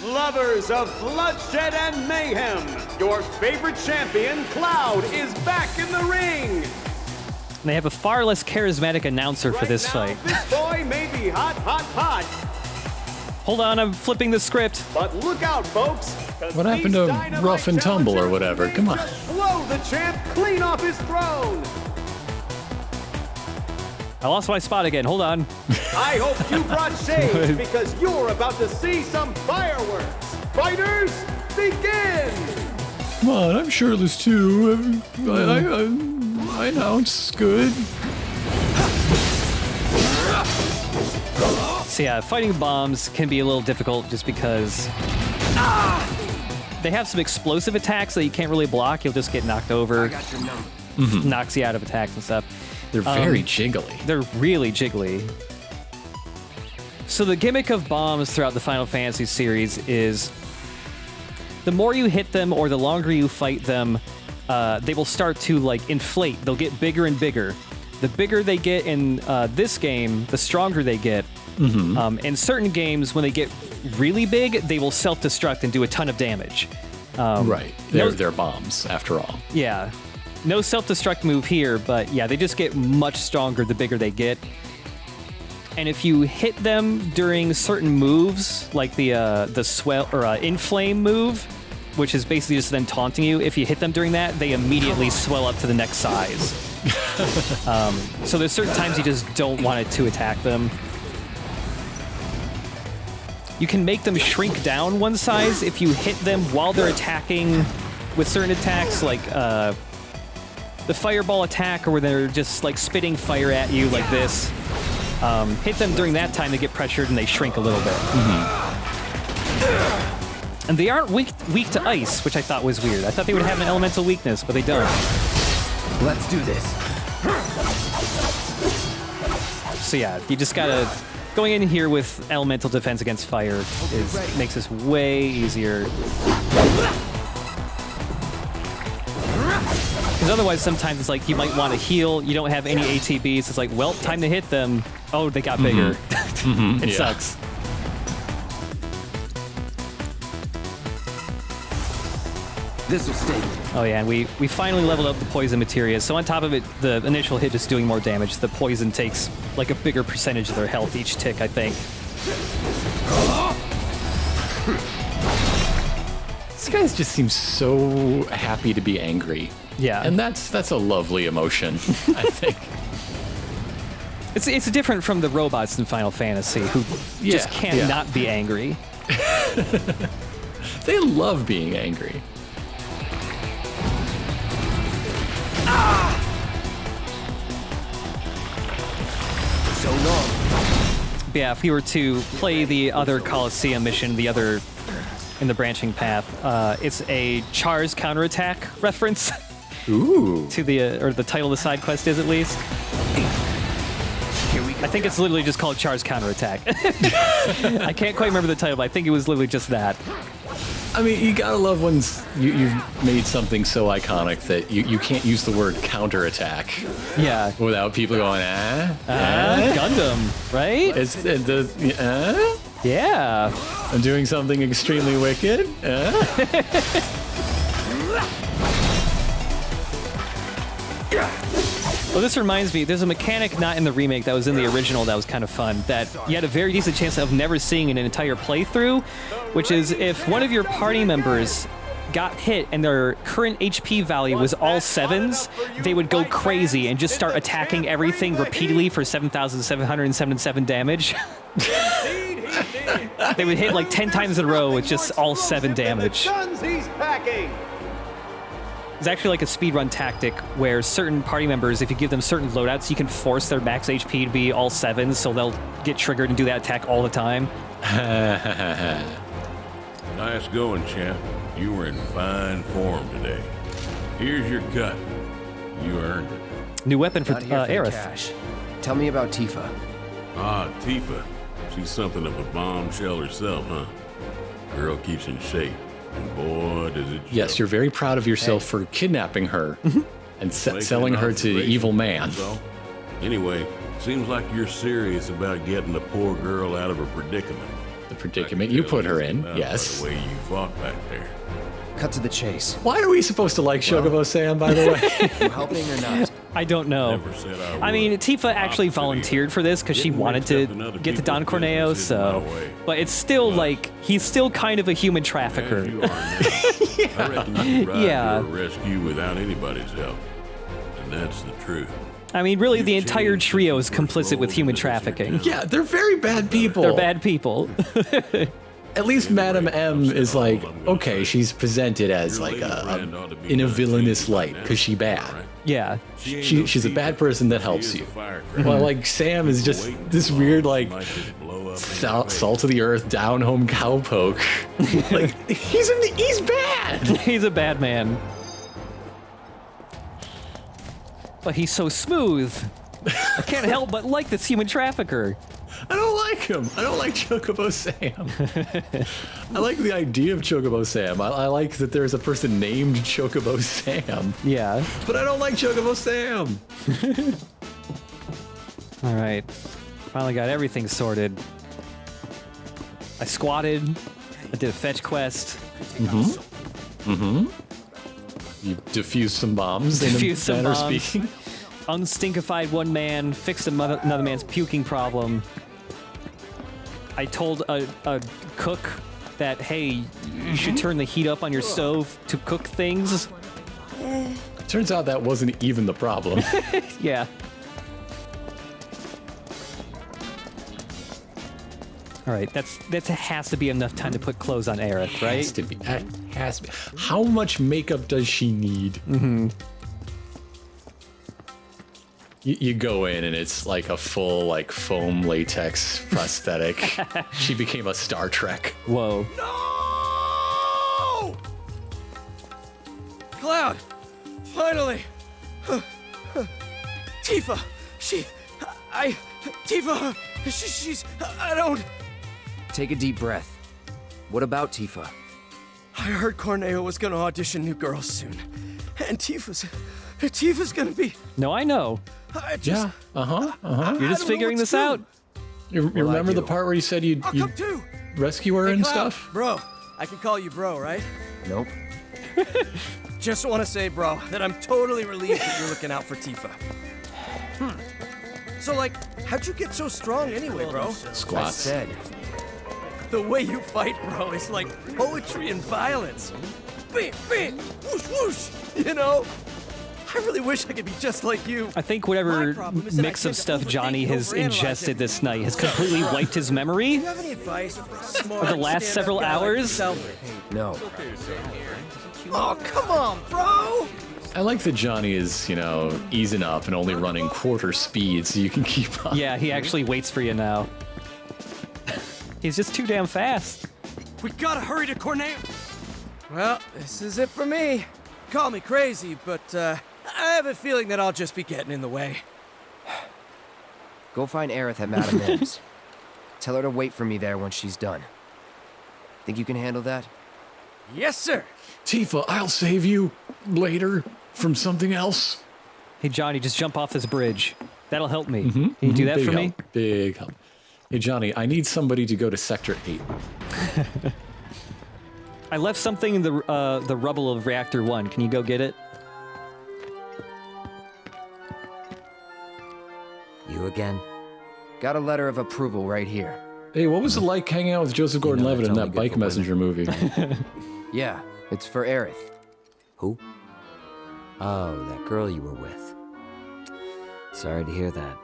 Speaker 7: Lovers of bloodshed and mayhem, your favorite champion, Cloud, is back in the ring!
Speaker 1: And they have a far less charismatic announcer for this fight.
Speaker 7: This boy may be hot, hot, hot,
Speaker 1: Hold on, I'm flipping the script.
Speaker 7: but look out, folks!
Speaker 2: What happened to Rough and Tumble or whatever? Come on.
Speaker 7: Blow the champ clean off his throne!
Speaker 1: I lost my spot again. Hold on.
Speaker 7: I hope you brought shades because you're about to see some fireworks. Fighters, begin!
Speaker 2: Come on, I'm shirtless too. I announce good.
Speaker 1: So yeah, fighting bombs can be a little difficult just because they have some explosive attacks that you can't really block. You'll just get knocked over.
Speaker 7: I got your number.
Speaker 1: Knocks you out of attacks and stuff.
Speaker 2: They're very jiggly.
Speaker 1: They're really jiggly. So the gimmick of bombs throughout the Final Fantasy series is the more you hit them or the longer you fight them, they will start to like inflate. They'll get bigger and bigger. The bigger they get in this game, the stronger they get. In certain games, when they get really big, they will self-destruct and do a ton of damage.
Speaker 2: Right. They're bombs, after all.
Speaker 1: Yeah. No self-destruct move here, but yeah, they just get much stronger the bigger they get. And if you hit them during certain moves, like the swell or inflame move, which is basically just them taunting you, if you hit them during that, they immediately swell up to the next size. So there's certain times you just don't want it to attack them. You can make them shrink down one size if you hit them while they're attacking with certain attacks, like the fireball attack, or where they're just like spitting fire at you like this. Hit them during that time, they get pressured and they shrink a little bit. And they aren't weak to ice, which I thought was weird. I thought they would have an elemental weakness, but they don't.
Speaker 14: Let's do this.
Speaker 1: So yeah, you just gotta... Going in here with elemental defense against fire makes this way easier. Because otherwise, sometimes it's like you might want to heal, you don't have any ATBs. It's like, well, time to hit them. Oh, they got bigger. It sucks.
Speaker 5: This'll sting.
Speaker 1: Oh yeah, and we finally leveled up the poison materia. So on top of it, the initial hit is doing more damage. The poison takes like a bigger percentage of their health each tick, I think.
Speaker 2: This guy just seems so happy to be angry.
Speaker 1: Yeah.
Speaker 2: And that's a lovely emotion, I think.
Speaker 1: It's different from the robots in Final Fantasy who just can't not be angry.
Speaker 2: They love being angry.
Speaker 14: So long.
Speaker 1: Yeah, if we were to play the other Coliseum mission, the other in the branching path, it's a Char's counterattack reference.
Speaker 2: Ooh.
Speaker 1: To the or the title of the side quest is at least. I think it's literally just called Char's counterattack. I can't quite remember the title, but I think it was literally just that.
Speaker 2: I mean, you gotta love when you've made something so iconic that you can't use the word counterattack.
Speaker 1: Yeah.
Speaker 2: Without people going,
Speaker 1: Gundam, right? Yeah.
Speaker 2: I'm doing something extremely wicked.
Speaker 1: Well, this reminds me, there's a mechanic not in the remake that was in the original that was kind of fun, that you had a very decent chance of never seeing in an entire playthrough, which is if one of your party members got hit and their current HP value was all 7s, they would go crazy and just start attacking everything repeatedly for 7,777 damage. They would hit like 10 times in a row with just all 7 damage. It's actually like a speedrun tactic where certain party members, if you give them certain loadouts, you can force their max HP to be all 7s, so they'll get triggered and do that attack all the time.
Speaker 21: Nice going, champ. You were in fine form today. Here's your cut. You earned it.
Speaker 1: New weapon for Aerith.
Speaker 5: Cash. Tell me about Tifa.
Speaker 21: Ah, Tifa. She's something of a bombshell herself, huh? Girl keeps in shape. And boy, does it show.
Speaker 2: Yes, you're very proud of yourself for kidnapping her and selling her to the evil man.
Speaker 21: Anyway, seems like you're serious about getting the poor girl out of her predicament.
Speaker 2: The predicament you put her in, yes.
Speaker 21: By the way you fought back there.
Speaker 5: Cut to the chase.
Speaker 2: Why are we supposed to like Chocobo Sam, by the way?
Speaker 5: You helping or not?
Speaker 1: I don't know. I mean, Tifa actually volunteered for this because she wanted to get to Don Corneo, so... But it's still like, he's still kind of a human trafficker.
Speaker 21: I reckon you could ride to a rescue without anybody's help. And that's the truth.
Speaker 1: I mean, really, the entire trio is complicit with human trafficking.
Speaker 2: Yeah, they're very bad people.
Speaker 1: They're bad people.
Speaker 2: At least Madame M is like, okay, she's presented as like in a villainous light because she's bad.
Speaker 1: Yeah.
Speaker 2: She's a bad person that helps you. Well, like Sam is just this weird like salt of the earth, down home cowpoke. Like he's bad.
Speaker 1: He's a bad man. But he's so smooth. I can't help but like this human trafficker.
Speaker 2: I don't like him. I don't like Chocobo Sam. I like the idea of Chocobo Sam. I like that there's a person named Chocobo Sam.
Speaker 1: Yeah.
Speaker 2: But I don't like Chocobo Sam.
Speaker 1: All right. Finally got everything sorted. I squatted. I did a fetch quest.
Speaker 2: You defused some bombs.
Speaker 1: Defused some bombs.
Speaker 2: Speaking.
Speaker 1: Unstinkified one man. Fixed another man's puking problem. I told a cook that, hey, you should turn the heat up on your stove to cook things.
Speaker 2: Turns out that wasn't even the problem.
Speaker 1: Yeah. All right, that has to be enough time to put clothes on Aerith, right?
Speaker 2: Has to be. Has to be. How much makeup does she need?
Speaker 1: Mm-hmm.
Speaker 2: You go in and it's like a full like foam latex prosthetic. She became a Star Trek.
Speaker 1: Whoa.
Speaker 4: No! Cloud! Finally! Tifa! She's... I don't...
Speaker 5: Take a deep breath. What about Tifa?
Speaker 4: I heard Corneo was gonna audition new girls soon. And Tifa's gonna be...
Speaker 1: No, I know.
Speaker 2: Yeah.
Speaker 1: You're just figuring this out.
Speaker 2: You remember the part where you said you'd
Speaker 4: come too.
Speaker 2: rescue her
Speaker 4: Hey,
Speaker 2: and
Speaker 4: Cloud,
Speaker 2: stuff?
Speaker 4: Bro, I can call you bro, right?
Speaker 5: Nope.
Speaker 4: Just want to say, bro, that I'm totally relieved that you're looking out for Tifa. So, like, how'd you get so strong anyway, bro?
Speaker 2: Squats.
Speaker 3: I said.
Speaker 4: The way you fight, bro, is like poetry and violence. Bam, bam, whoosh, whoosh. You know? I really wish I could be just like you.
Speaker 1: I think whatever mix of stuff Johnny has ingested this night has completely wiped his memory
Speaker 4: Do you have any advice for a smart,
Speaker 1: of the last
Speaker 4: stand-up
Speaker 1: several
Speaker 4: guy like
Speaker 1: hours.
Speaker 4: yourself?
Speaker 3: No.
Speaker 4: Oh, come on, bro!
Speaker 2: I like that Johnny is, easing up and only running quarter speed so you can keep up.
Speaker 1: Yeah, he actually waits for you now. He's just too damn fast.
Speaker 4: We gotta hurry to Cornell. Well, this is it for me. Call me crazy, but I have a feeling that I'll just be getting in the way.
Speaker 5: Go find Aerith at Madame M's. Tell her to wait for me there once she's done. Think you can handle that?
Speaker 4: Yes, sir.
Speaker 2: Tifa, I'll save you later from something else.
Speaker 1: Hey, Johnny, just jump off this bridge. That'll help me. Can you do that for me?
Speaker 2: Big help. Hey, Johnny, I need somebody to go to Sector 8.
Speaker 1: I left something in the rubble of Reactor 1. Can you go get it?
Speaker 5: You again? Got a letter of approval right here.
Speaker 2: Hey, what was it like hanging out with Joseph Gordon-Levitt in that Bike Messenger movie?
Speaker 5: Yeah, it's for Aerith.
Speaker 9: Who? Oh, that girl you were with. Sorry to hear that.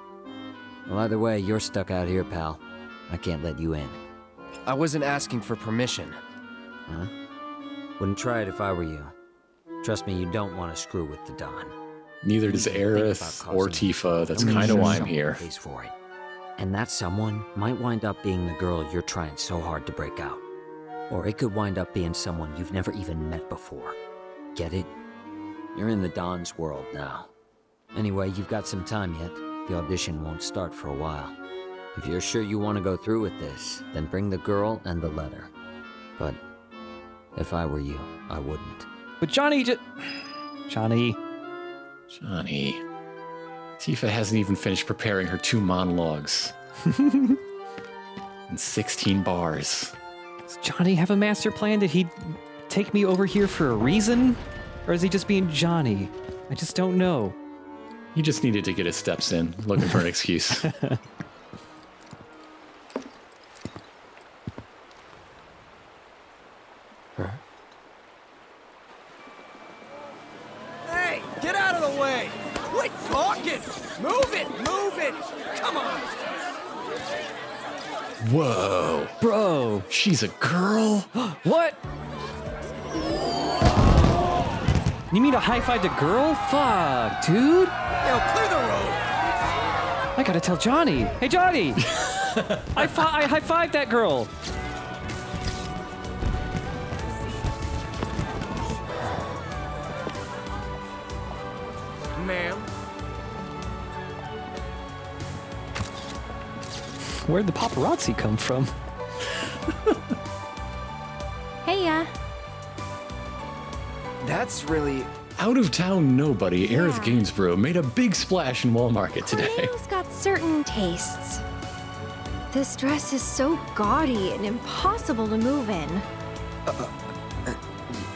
Speaker 9: Well, either way, you're stuck out here, pal. I can't let you in.
Speaker 5: I wasn't asking for permission.
Speaker 9: Huh? Wouldn't try it if I were you. Trust me, you don't want to screw with the Don.
Speaker 2: Neither does Aerith or Tifa. That's kind of why I'm here.
Speaker 9: Pays for it. And that someone might wind up being the girl you're trying so hard to break out. Or it could wind up being someone you've never even met before. Get it? You're in the Don's world now. Anyway, you've got some time yet. The audition won't start for a while. If you're sure you want to go through with this, then bring the girl and the letter. But if I were you, I wouldn't.
Speaker 1: But Johnny just... Johnny.
Speaker 2: Tifa hasn't even finished preparing her 2 monologues. And 16 bars.
Speaker 1: Does Johnny have a master plan? Did he take me over here for a reason? Or is he just being Johnny? I just don't know.
Speaker 2: He just needed to get his steps in, looking for an excuse.
Speaker 4: Hey, get out of the way! Quit talking! Move it! Move it! Come on!
Speaker 2: Whoa.
Speaker 1: Bro.
Speaker 2: She's a girl?
Speaker 1: What? You mean to high-five the girl? Fuck, dude.
Speaker 4: Yo, clear the road!
Speaker 1: I gotta tell Johnny. Hey, Johnny! I high-fived that girl.
Speaker 4: Ma'am?
Speaker 1: Where'd the paparazzi come from?
Speaker 20: Hey,
Speaker 5: That's really...
Speaker 2: Out-of-town nobody, Aerith Gainsborough, made a big splash in Wall Market today.
Speaker 22: Corneo's got certain tastes. This dress is so gaudy and impossible to move in.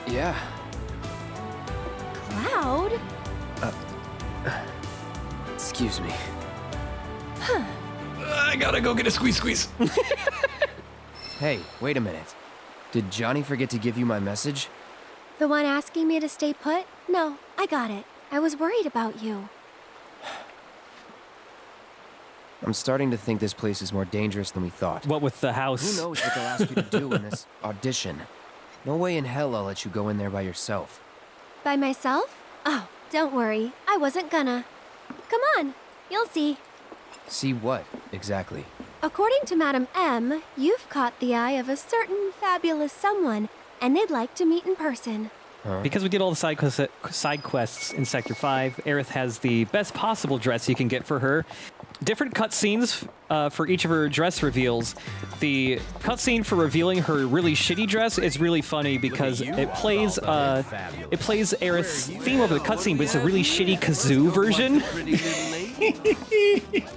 Speaker 5: Yeah.
Speaker 22: Cloud?
Speaker 5: Excuse me.
Speaker 22: Huh.
Speaker 2: I gotta go get a squeeze.
Speaker 5: Hey, wait a minute. Did Johnny forget to give you my message?
Speaker 22: The one asking me to stay put? No, I got it. I was worried about you.
Speaker 5: I'm starting to think this place is more dangerous than we thought.
Speaker 1: What with the house?
Speaker 5: Who knows what they'll ask you to do in this audition? No way in hell I'll let you go in there by yourself.
Speaker 22: By myself? Oh, don't worry. I wasn't gonna. Come on, you'll see.
Speaker 5: See what, exactly?
Speaker 22: According to Madame M, you've caught the eye of a certain fabulous someone, and they'd like to meet in person.
Speaker 1: Because we get all the side quests in Sector 5, Aerith has the best possible dress you can get for her. Different cutscenes for each of her dress reveals. The cutscene for revealing her really shitty dress is really funny because it plays Aerith's theme over the cutscene, but it's a really shitty kazoo version.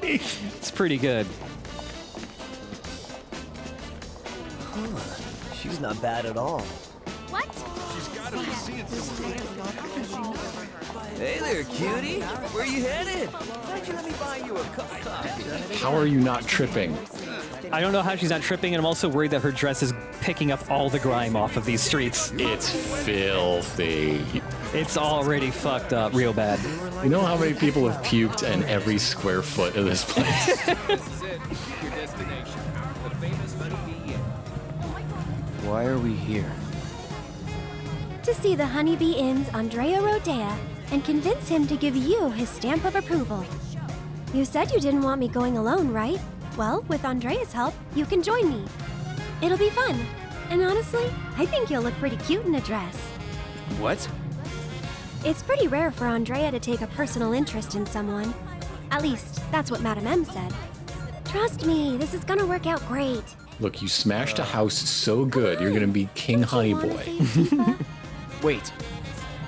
Speaker 1: It's pretty good.
Speaker 4: She's not bad at all.
Speaker 6: What?
Speaker 11: Hey there, cutie. Where you headed? Why'd you let me buy you a cup of coffee?
Speaker 2: How are you not tripping?
Speaker 1: I don't know how she's not tripping, and I'm also worried that her dress is picking up all the grime off of these streets.
Speaker 2: It's filthy.
Speaker 1: It's already fucked up real bad.
Speaker 2: You know how many people have puked in every square foot of this place?
Speaker 11: Your destination, the famous Honeybee Inn.
Speaker 5: Why are we here?
Speaker 22: To see the Honeybee Inn's Andrea Rodea and convince him to give you his stamp of approval. You said you didn't want me going alone, right? Well, with Andrea's help, you can join me. It'll be fun. And honestly, I think you'll look pretty cute in a dress.
Speaker 5: What?
Speaker 22: It's pretty rare for Andrea to take a personal interest in someone. At least, that's what Madame M said. Trust me, this is gonna work out great.
Speaker 2: Look, you smashed a house so good, you're gonna be King Honeyboy.
Speaker 5: Wait.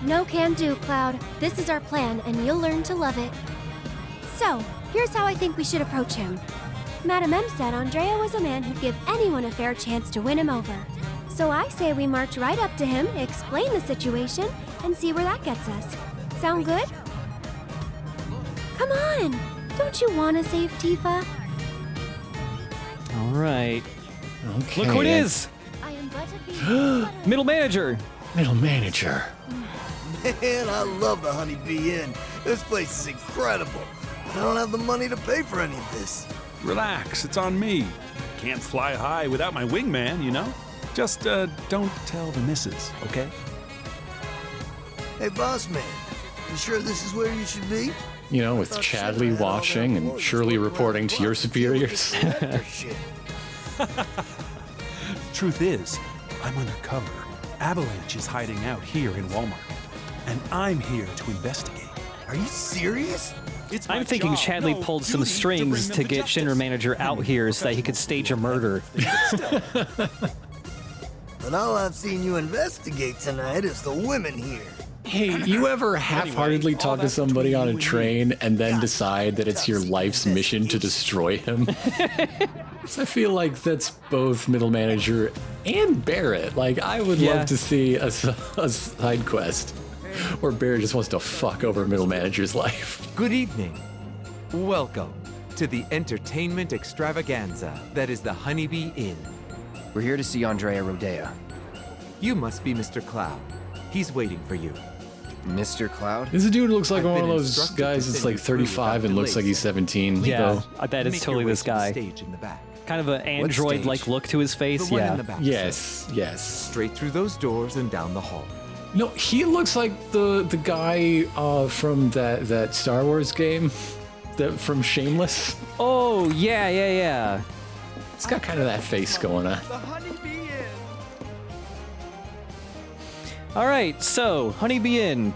Speaker 22: No can do, Cloud. This is our plan, and you'll learn to love it. So, here's how I think we should approach him. Madame M said Andrea was a man who'd give anyone a fair chance to win him over. So I say we march right up to him, explain the situation, and see where that gets us. Sound good? Come on! Don't you want to save Tifa?
Speaker 1: All right.
Speaker 2: Okay.
Speaker 1: Look who it is! Middle manager!
Speaker 2: Middle manager.
Speaker 13: Man, I love the Honeybee Inn. This place is incredible. I don't have the money to pay for any of this.
Speaker 23: Relax, it's on me. Can't fly high without my wingman, you know? Just don't tell the missus, okay?
Speaker 13: Hey, boss man, you sure this is where you should be?
Speaker 2: You know, with Chadley watching and Shirley reporting to your superiors.
Speaker 23: Truth is, I'm undercover. Avalanche is hiding out here in Walmart, and I'm here to investigate.
Speaker 13: Are you serious?
Speaker 1: I'm thinking Chadley pulled some strings to get Shinra Manager out here so that he could stage a murder.
Speaker 13: But all I've seen you investigate tonight is the women here.
Speaker 2: Hey, you ever half-heartedly talk to somebody on a train and then decide that it's your life's mission to destroy him? I feel like that's both Middle Manager and Barrett. Like, I would love to see a side quest where Barrett just wants to fuck over Middle Manager's life.
Speaker 19: Good evening. Welcome to the entertainment extravaganza that is the Honeybee Inn.
Speaker 5: We're here to see Andrea Rodea.
Speaker 19: You must be Mr. Cloud. He's waiting for you.
Speaker 5: Mr. Cloud?
Speaker 2: This dude looks like one of those guys that's like 35 and looks like he's 17.
Speaker 1: Yeah, that is totally this guy. Kind of an android-like look to his face. Yeah.
Speaker 2: Yes, yes.
Speaker 19: Straight through those doors and down the hall.
Speaker 2: No, he looks like the guy from that Star Wars game, from Shameless.
Speaker 1: Oh yeah.
Speaker 2: He's got kind of that face going on.
Speaker 1: All right, so Honeybee Inn,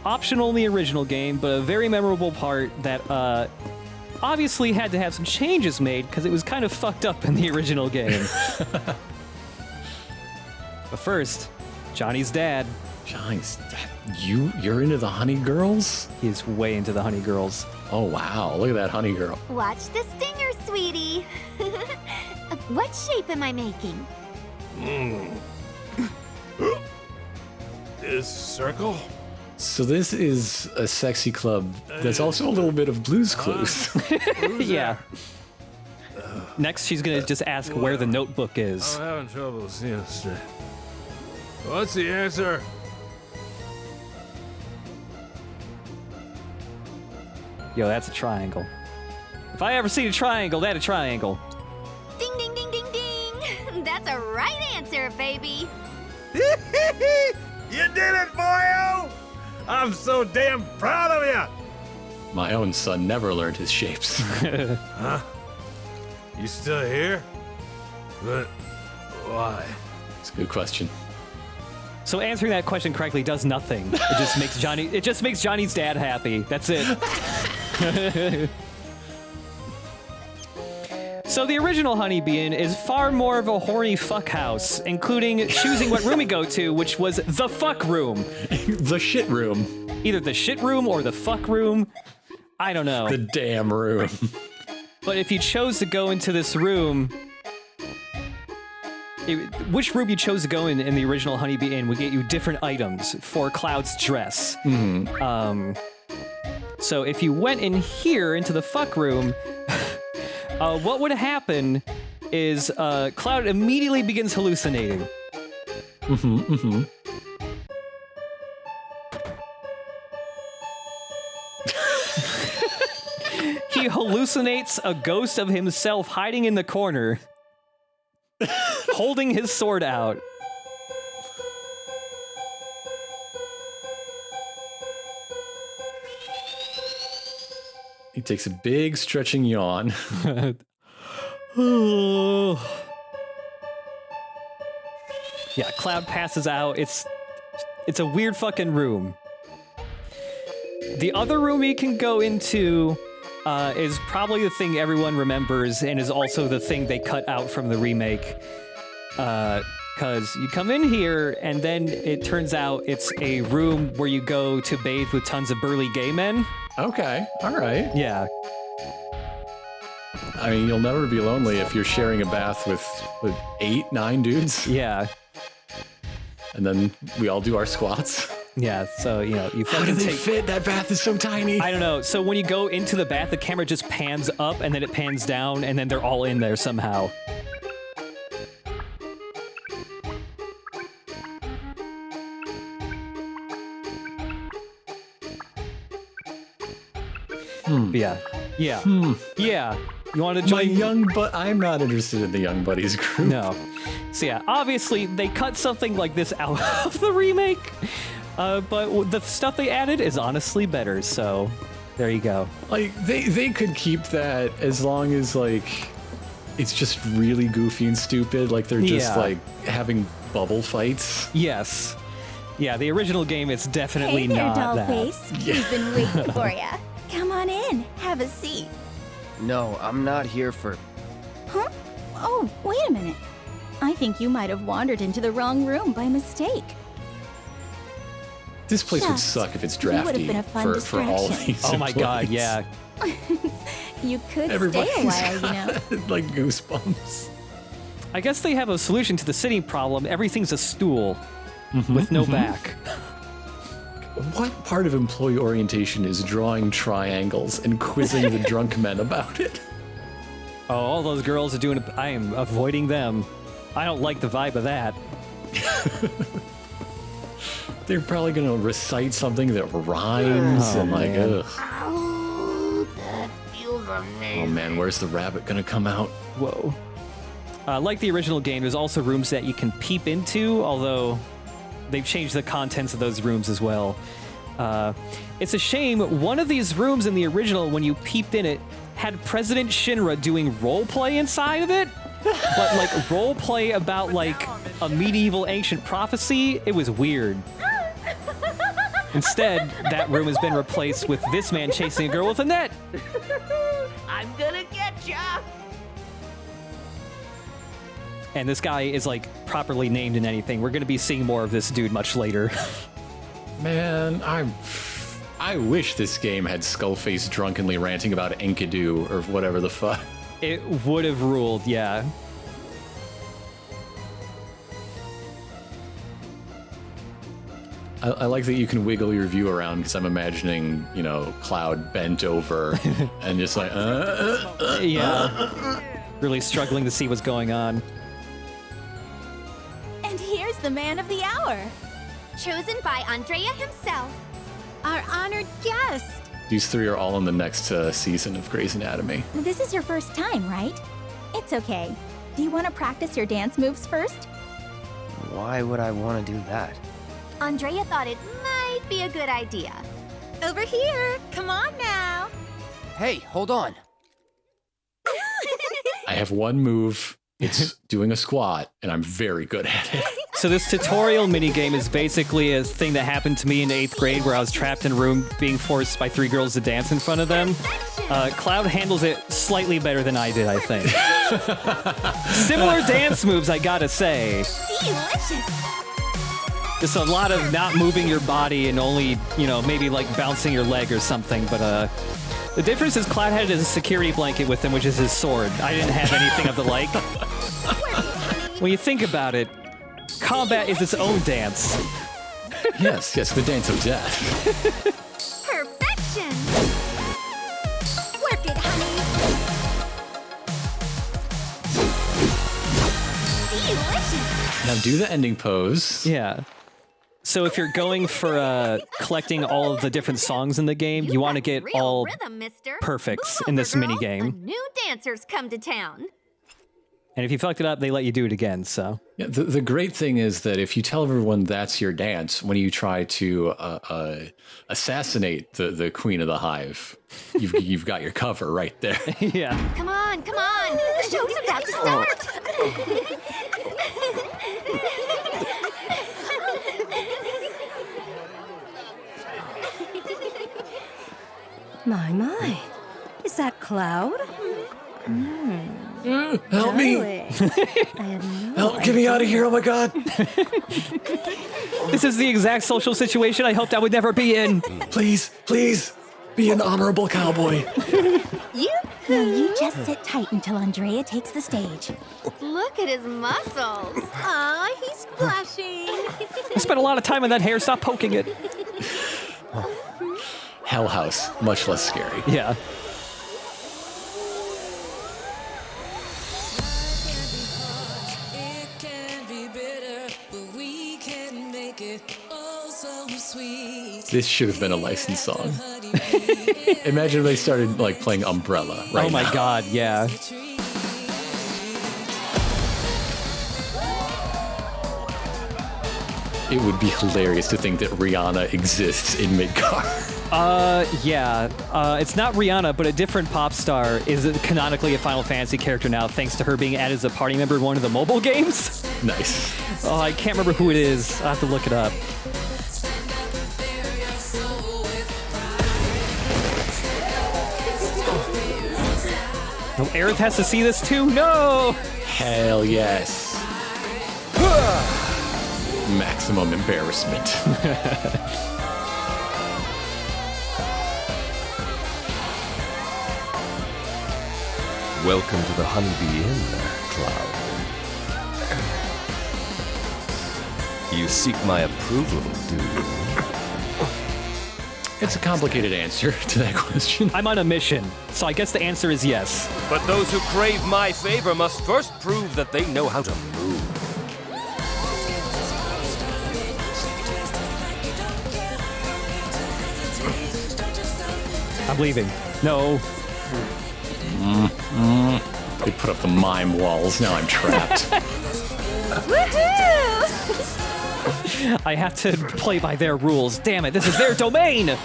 Speaker 1: optional in the original game, but a very memorable part that obviously had to have some changes made because it was kind of fucked up in the original game. But first, Johnny's dad.
Speaker 2: Johnny's dad? You're into the honey girls?
Speaker 1: He's way into the honey girls.
Speaker 2: Oh wow, look at that honey girl.
Speaker 6: Watch the stinger, sweetie. What shape am I making?
Speaker 23: This circle?
Speaker 2: So this is a sexy club that's also a little bit of Blue's Clues.
Speaker 1: Yeah. Next, she's gonna just ask where the notebook is.
Speaker 12: I'm having trouble seeing it straight. What's the answer?
Speaker 1: Yo, that's a triangle. If I ever see a triangle, that's a triangle.
Speaker 6: Ding, ding, ding, ding, ding. That's a right answer, baby.
Speaker 7: You did it, boyo! I'm so damn proud of you!
Speaker 2: My own son never learned his shapes.
Speaker 12: Huh? You still here? But why?
Speaker 2: It's a good question.
Speaker 1: So answering that question correctly does nothing. It just makes Johnny's dad happy. That's it. So the original Honeybee Inn is far more of a horny fuck house, including choosing what room we go to, which was the fuck room.
Speaker 2: The shit room.
Speaker 1: Either the shit room or the fuck room. I don't know.
Speaker 2: The damn room.
Speaker 1: But if you chose to go into this room, which room you chose to go in the original Honeybee Inn would get you different items for Cloud's dress. So if you went in here into the fuck room, what would happen is Cloud immediately begins hallucinating. He hallucinates a ghost of himself hiding in the corner, holding his sword out.
Speaker 2: He takes a big stretching yawn.
Speaker 1: Yeah, Cloud passes out. It's a weird fucking room. The other room he can go into is probably the thing everyone remembers and is also the thing they cut out from the remake. Because you come in here and then it turns out it's a room where you go to bathe with tons of burly gay men.
Speaker 2: Okay, all right.
Speaker 1: Yeah.
Speaker 2: I mean, you'll never be lonely if you're sharing a bath with 8, 9 dudes.
Speaker 1: Yeah.
Speaker 2: And then we all do our squats.
Speaker 1: Yeah, so, you know, you
Speaker 2: How do they fit? That bath is so tiny.
Speaker 1: I don't know. So when you go into the bath, the camera just pans up and then it pans down and then they're all in there somehow. Yeah. Yeah. Yeah. You want to join?
Speaker 2: I'm not interested in the Young Buddies group.
Speaker 1: No. So yeah, obviously they cut something like this out of the remake, but the stuff they added is honestly better. So there you go.
Speaker 2: Like they could keep that as long as like it's just really goofy and stupid. Like they're just like having bubble fights.
Speaker 1: Yes. Yeah, the original game is definitely
Speaker 6: Hey there,
Speaker 1: not
Speaker 6: doll
Speaker 1: that.
Speaker 6: face. We've been waiting for ya. Come on in. Have a seat.
Speaker 5: No, I'm not here for...
Speaker 6: Huh? Oh, wait a minute. I think you might have wandered into the wrong room by mistake.
Speaker 2: This place would
Speaker 6: Shucks.
Speaker 2: suck if it's
Speaker 6: You would've
Speaker 2: drafty
Speaker 6: been a fun
Speaker 2: for all
Speaker 6: distraction.
Speaker 2: these
Speaker 1: Oh my god,
Speaker 2: employees.
Speaker 1: yeah.
Speaker 6: You could
Speaker 2: Everybody's
Speaker 6: stay a while, you know.
Speaker 2: like goosebumps.
Speaker 1: I guess they have a solution to the sitting problem. Everything's a stool with no back.
Speaker 2: What part of employee orientation is drawing triangles and quizzing the drunk men about it?
Speaker 1: Oh, all those girls are doing it. I am avoiding them. I don't like the vibe of that.
Speaker 2: They're probably gonna recite something that rhymes and like, ugh.
Speaker 6: Oh, that feels amazing.
Speaker 2: Oh man, where's the rabbit gonna come out?
Speaker 1: Whoa. Like the original game, there's also rooms that you can peep into, although they've changed the contents of those rooms as well. It's a shame, one of these rooms in the original, when you peeped in it, had President Shinra doing roleplay inside of it, but like roleplay about like a medieval ancient prophecy. It was weird. Instead, that room has been replaced with this man chasing a girl with a net.
Speaker 6: I'm gonna get ya.
Speaker 1: And this guy is like properly named in anything. We're gonna be seeing more of this dude much later.
Speaker 2: Man, I wish this game had Skullface drunkenly ranting about Enkidu or whatever the fuck.
Speaker 1: It would have ruled, yeah.
Speaker 2: I like that you can wiggle your view around because I'm imagining, you know, Cloud bent over and just like,
Speaker 1: yeah. Really struggling to see what's going on.
Speaker 6: And here's the man of the hour. Chosen by Andrea himself. Our honored guest.
Speaker 2: These three are all in the next season of Grey's Anatomy.
Speaker 6: This is your first time, right? It's okay. Do you want to practice your dance moves first?
Speaker 5: Why would I want to do that?
Speaker 6: Andrea thought it might be a good idea. Over here. Come on now.
Speaker 5: Hey, hold on.
Speaker 2: I have one move. It's doing a squat, and I'm very good at it.
Speaker 1: So this tutorial minigame is basically a thing that happened to me in 8th grade where I was trapped in a room being forced by 3 girls to dance in front of them. Cloud handles it slightly better than I did, I think. Similar dance moves, I gotta say.
Speaker 6: Delicious.
Speaker 1: Just a lot of not moving your body and only, you know, maybe like bouncing your leg or something, but the difference is Cloud had his security blanket with him, which is his sword. I didn't have anything of the like. when you think about it, combat is its own dance.
Speaker 2: Yes, the dance of death.
Speaker 6: Perfection! Work it, honey! Delicious!
Speaker 2: Now do the ending pose.
Speaker 1: Yeah. So if you're going for collecting all of the different songs in the game, you want to get
Speaker 6: Real
Speaker 1: all
Speaker 6: rhythm, mister.
Speaker 1: perfects
Speaker 6: Move
Speaker 1: in
Speaker 6: over,
Speaker 1: this mini
Speaker 6: girls.
Speaker 1: game.
Speaker 6: The new dancers come to town.
Speaker 1: And if you fucked it up, they let you do it again, so.
Speaker 2: Yeah, the great thing is that if you tell everyone that's your dance, when you try to assassinate the queen of the hive, you've got your cover right there.
Speaker 1: Yeah.
Speaker 6: Come on, come on! The show's about to start!
Speaker 16: My. Is that Cloud?
Speaker 2: Help me! Help, get me out of here, oh my god!
Speaker 1: This is the exact social situation I hoped I would never be in.
Speaker 2: Please, be an honorable cowboy.
Speaker 17: You just sit tight until Andrea takes the stage.
Speaker 6: Look at his muscles. Aw, he's blushing.
Speaker 1: I spent a lot of time on that hair, stop poking it.
Speaker 2: Hell House, much less scary.
Speaker 1: Yeah.
Speaker 2: This should have been a licensed song. Imagine if they started like playing Umbrella right
Speaker 1: Oh my
Speaker 2: now.
Speaker 1: god, yeah.
Speaker 2: It would be hilarious to think that Rihanna exists in Midgar.
Speaker 1: Yeah. It's not Rihanna, but a different pop star is canonically a Final Fantasy character now, thanks to her being added as a party member in one of the mobile games.
Speaker 2: Nice.
Speaker 1: Oh, I can't remember who it is. I'll have to look it up. Oh, Aerith has to see this too? No!
Speaker 2: Hell yes. Maximum embarrassment.
Speaker 18: Welcome to the Honeybee Inn, Cloud. You seek my approval, do you?
Speaker 2: It's a complicated answer to that question.
Speaker 1: I'm on a mission, so I guess the answer is yes.
Speaker 12: But those who crave my favor must first prove that they know how to move.
Speaker 1: I'm leaving. No.
Speaker 2: They put up the mime walls, now I'm trapped.
Speaker 1: I have to play by their rules. Damn it, this is their domain!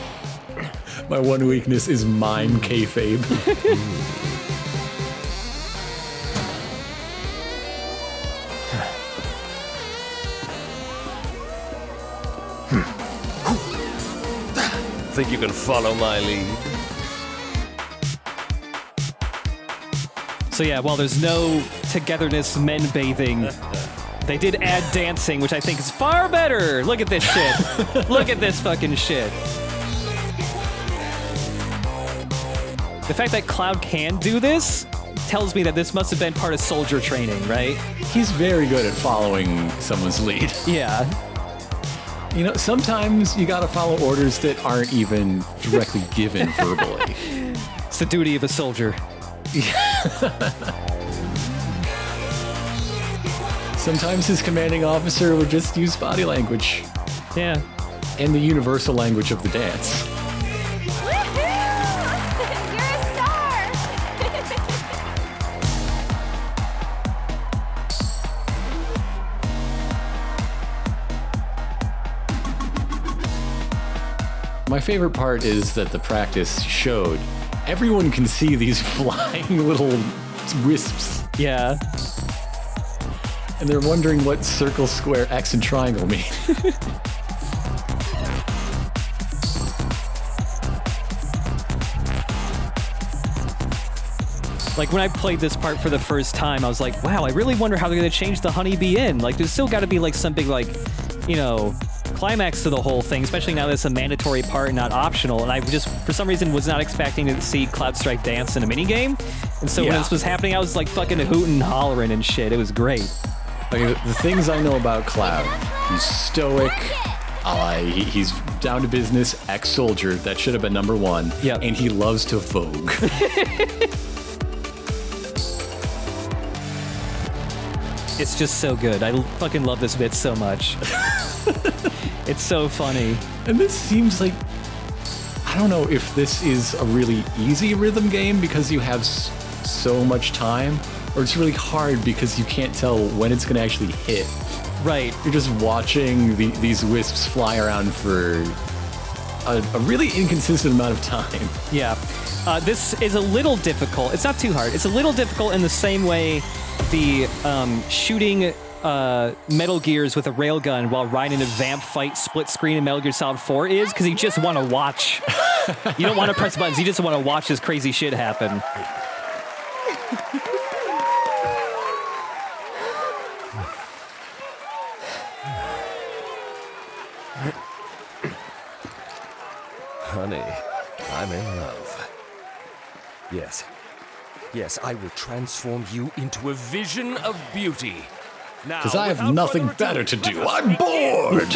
Speaker 2: My one weakness is mime kayfabe.
Speaker 12: Think you can follow my lead?
Speaker 1: So yeah, while there's no togetherness men bathing, they did add dancing, which I think is far better. Look at this shit. Look at this fucking shit. The fact that Cloud can do this tells me that this must have been part of soldier training, right?
Speaker 2: He's very good at following someone's lead.
Speaker 1: Yeah.
Speaker 2: You know, sometimes you gotta follow orders that aren't even directly given verbally.
Speaker 1: It's the duty of a soldier.
Speaker 2: Sometimes his commanding officer would just use body language.
Speaker 1: Yeah.
Speaker 2: And the universal language of the dance. My favorite part is that the practice showed everyone can see these flying little wisps.
Speaker 1: Yeah.
Speaker 2: And they're wondering what circle, square, X, and triangle mean.
Speaker 1: Like, when I played this part for the first time, I was like, wow, I really wonder how they're going to change the Honeybee Inn. Like, there's still got to be, like, some big, like, you know, climax to the whole thing, especially now that it's a mandatory part and not optional. And I just, for some reason, was not expecting to see Cloud Strike dance in a minigame. And so when this was happening, I was, like, fucking hooting and hollering and shit. It was great.
Speaker 2: Like, the things I know about Cloud, he's stoic, he's down to business, ex-soldier, that should have been number one, and he loves to vogue.
Speaker 1: It's just so good. I fucking love this bit so much. It's so funny.
Speaker 2: And this seems like, I don't know if this is a really easy rhythm game because you have so much time, or it's really hard because you can't tell when it's going to actually hit.
Speaker 1: Right.
Speaker 2: You're just watching these wisps fly around for a really inconsistent amount of time.
Speaker 1: Yeah. This is a little difficult. It's not too hard. It's a little difficult in the same way the shooting Metal Gears with a railgun while riding a vamp fight split screen in Metal Gear Solid 4 is, because you just want to watch. You don't want to press buttons. You just want to watch this crazy shit happen.
Speaker 18: Honey, I'm in love. Yes. Yes, I will transform you into a vision of beauty.
Speaker 2: Because I have nothing better to do. I'm bored!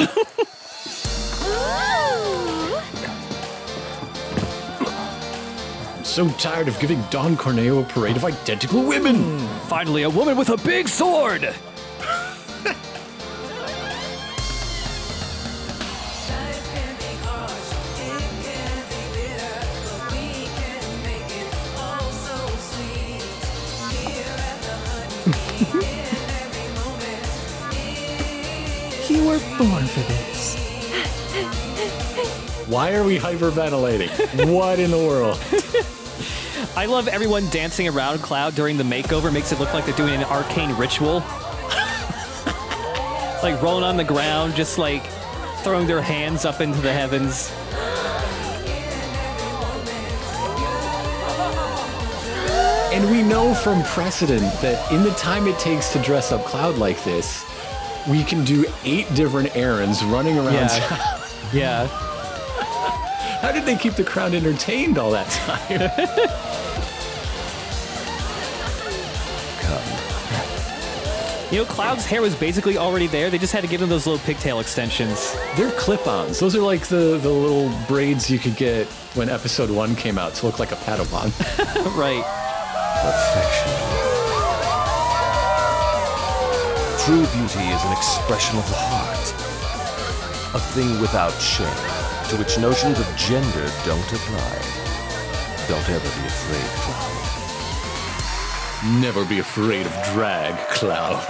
Speaker 2: I'm so tired of giving Don Corneo a parade of identical women!
Speaker 1: Finally, a woman with a big sword!
Speaker 8: You were born for this.
Speaker 2: Why are we hyperventilating? What in the world?
Speaker 1: I love everyone dancing around Cloud during the makeover. Makes it look like they're doing an arcane ritual. Like rolling on the ground, just like throwing their hands up into the heavens.
Speaker 2: And we know from precedent that in the time it takes to dress up Cloud like this, we can do 8 different errands running around town.
Speaker 1: Yeah.
Speaker 2: How did they keep the crowd entertained all that time?
Speaker 1: You know, Cloud's hair was basically already there. They just had to give him those little pigtail extensions.
Speaker 2: They're clip-ons. Those are like the little braids you could get when episode 1 came out to look like a Padawan.
Speaker 1: Right.
Speaker 18: Perfection. True beauty is an expression of the heart. A thing without shame, to which notions of gender don't apply. Don't ever be afraid, Cloud.
Speaker 2: Never be afraid of drag, Cloud.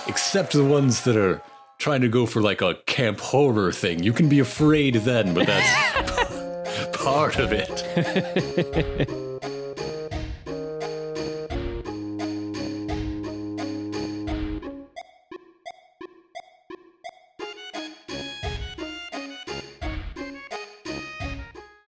Speaker 2: Except the ones that are trying to go for like a camp horror thing. You can be afraid then, but that's part of it.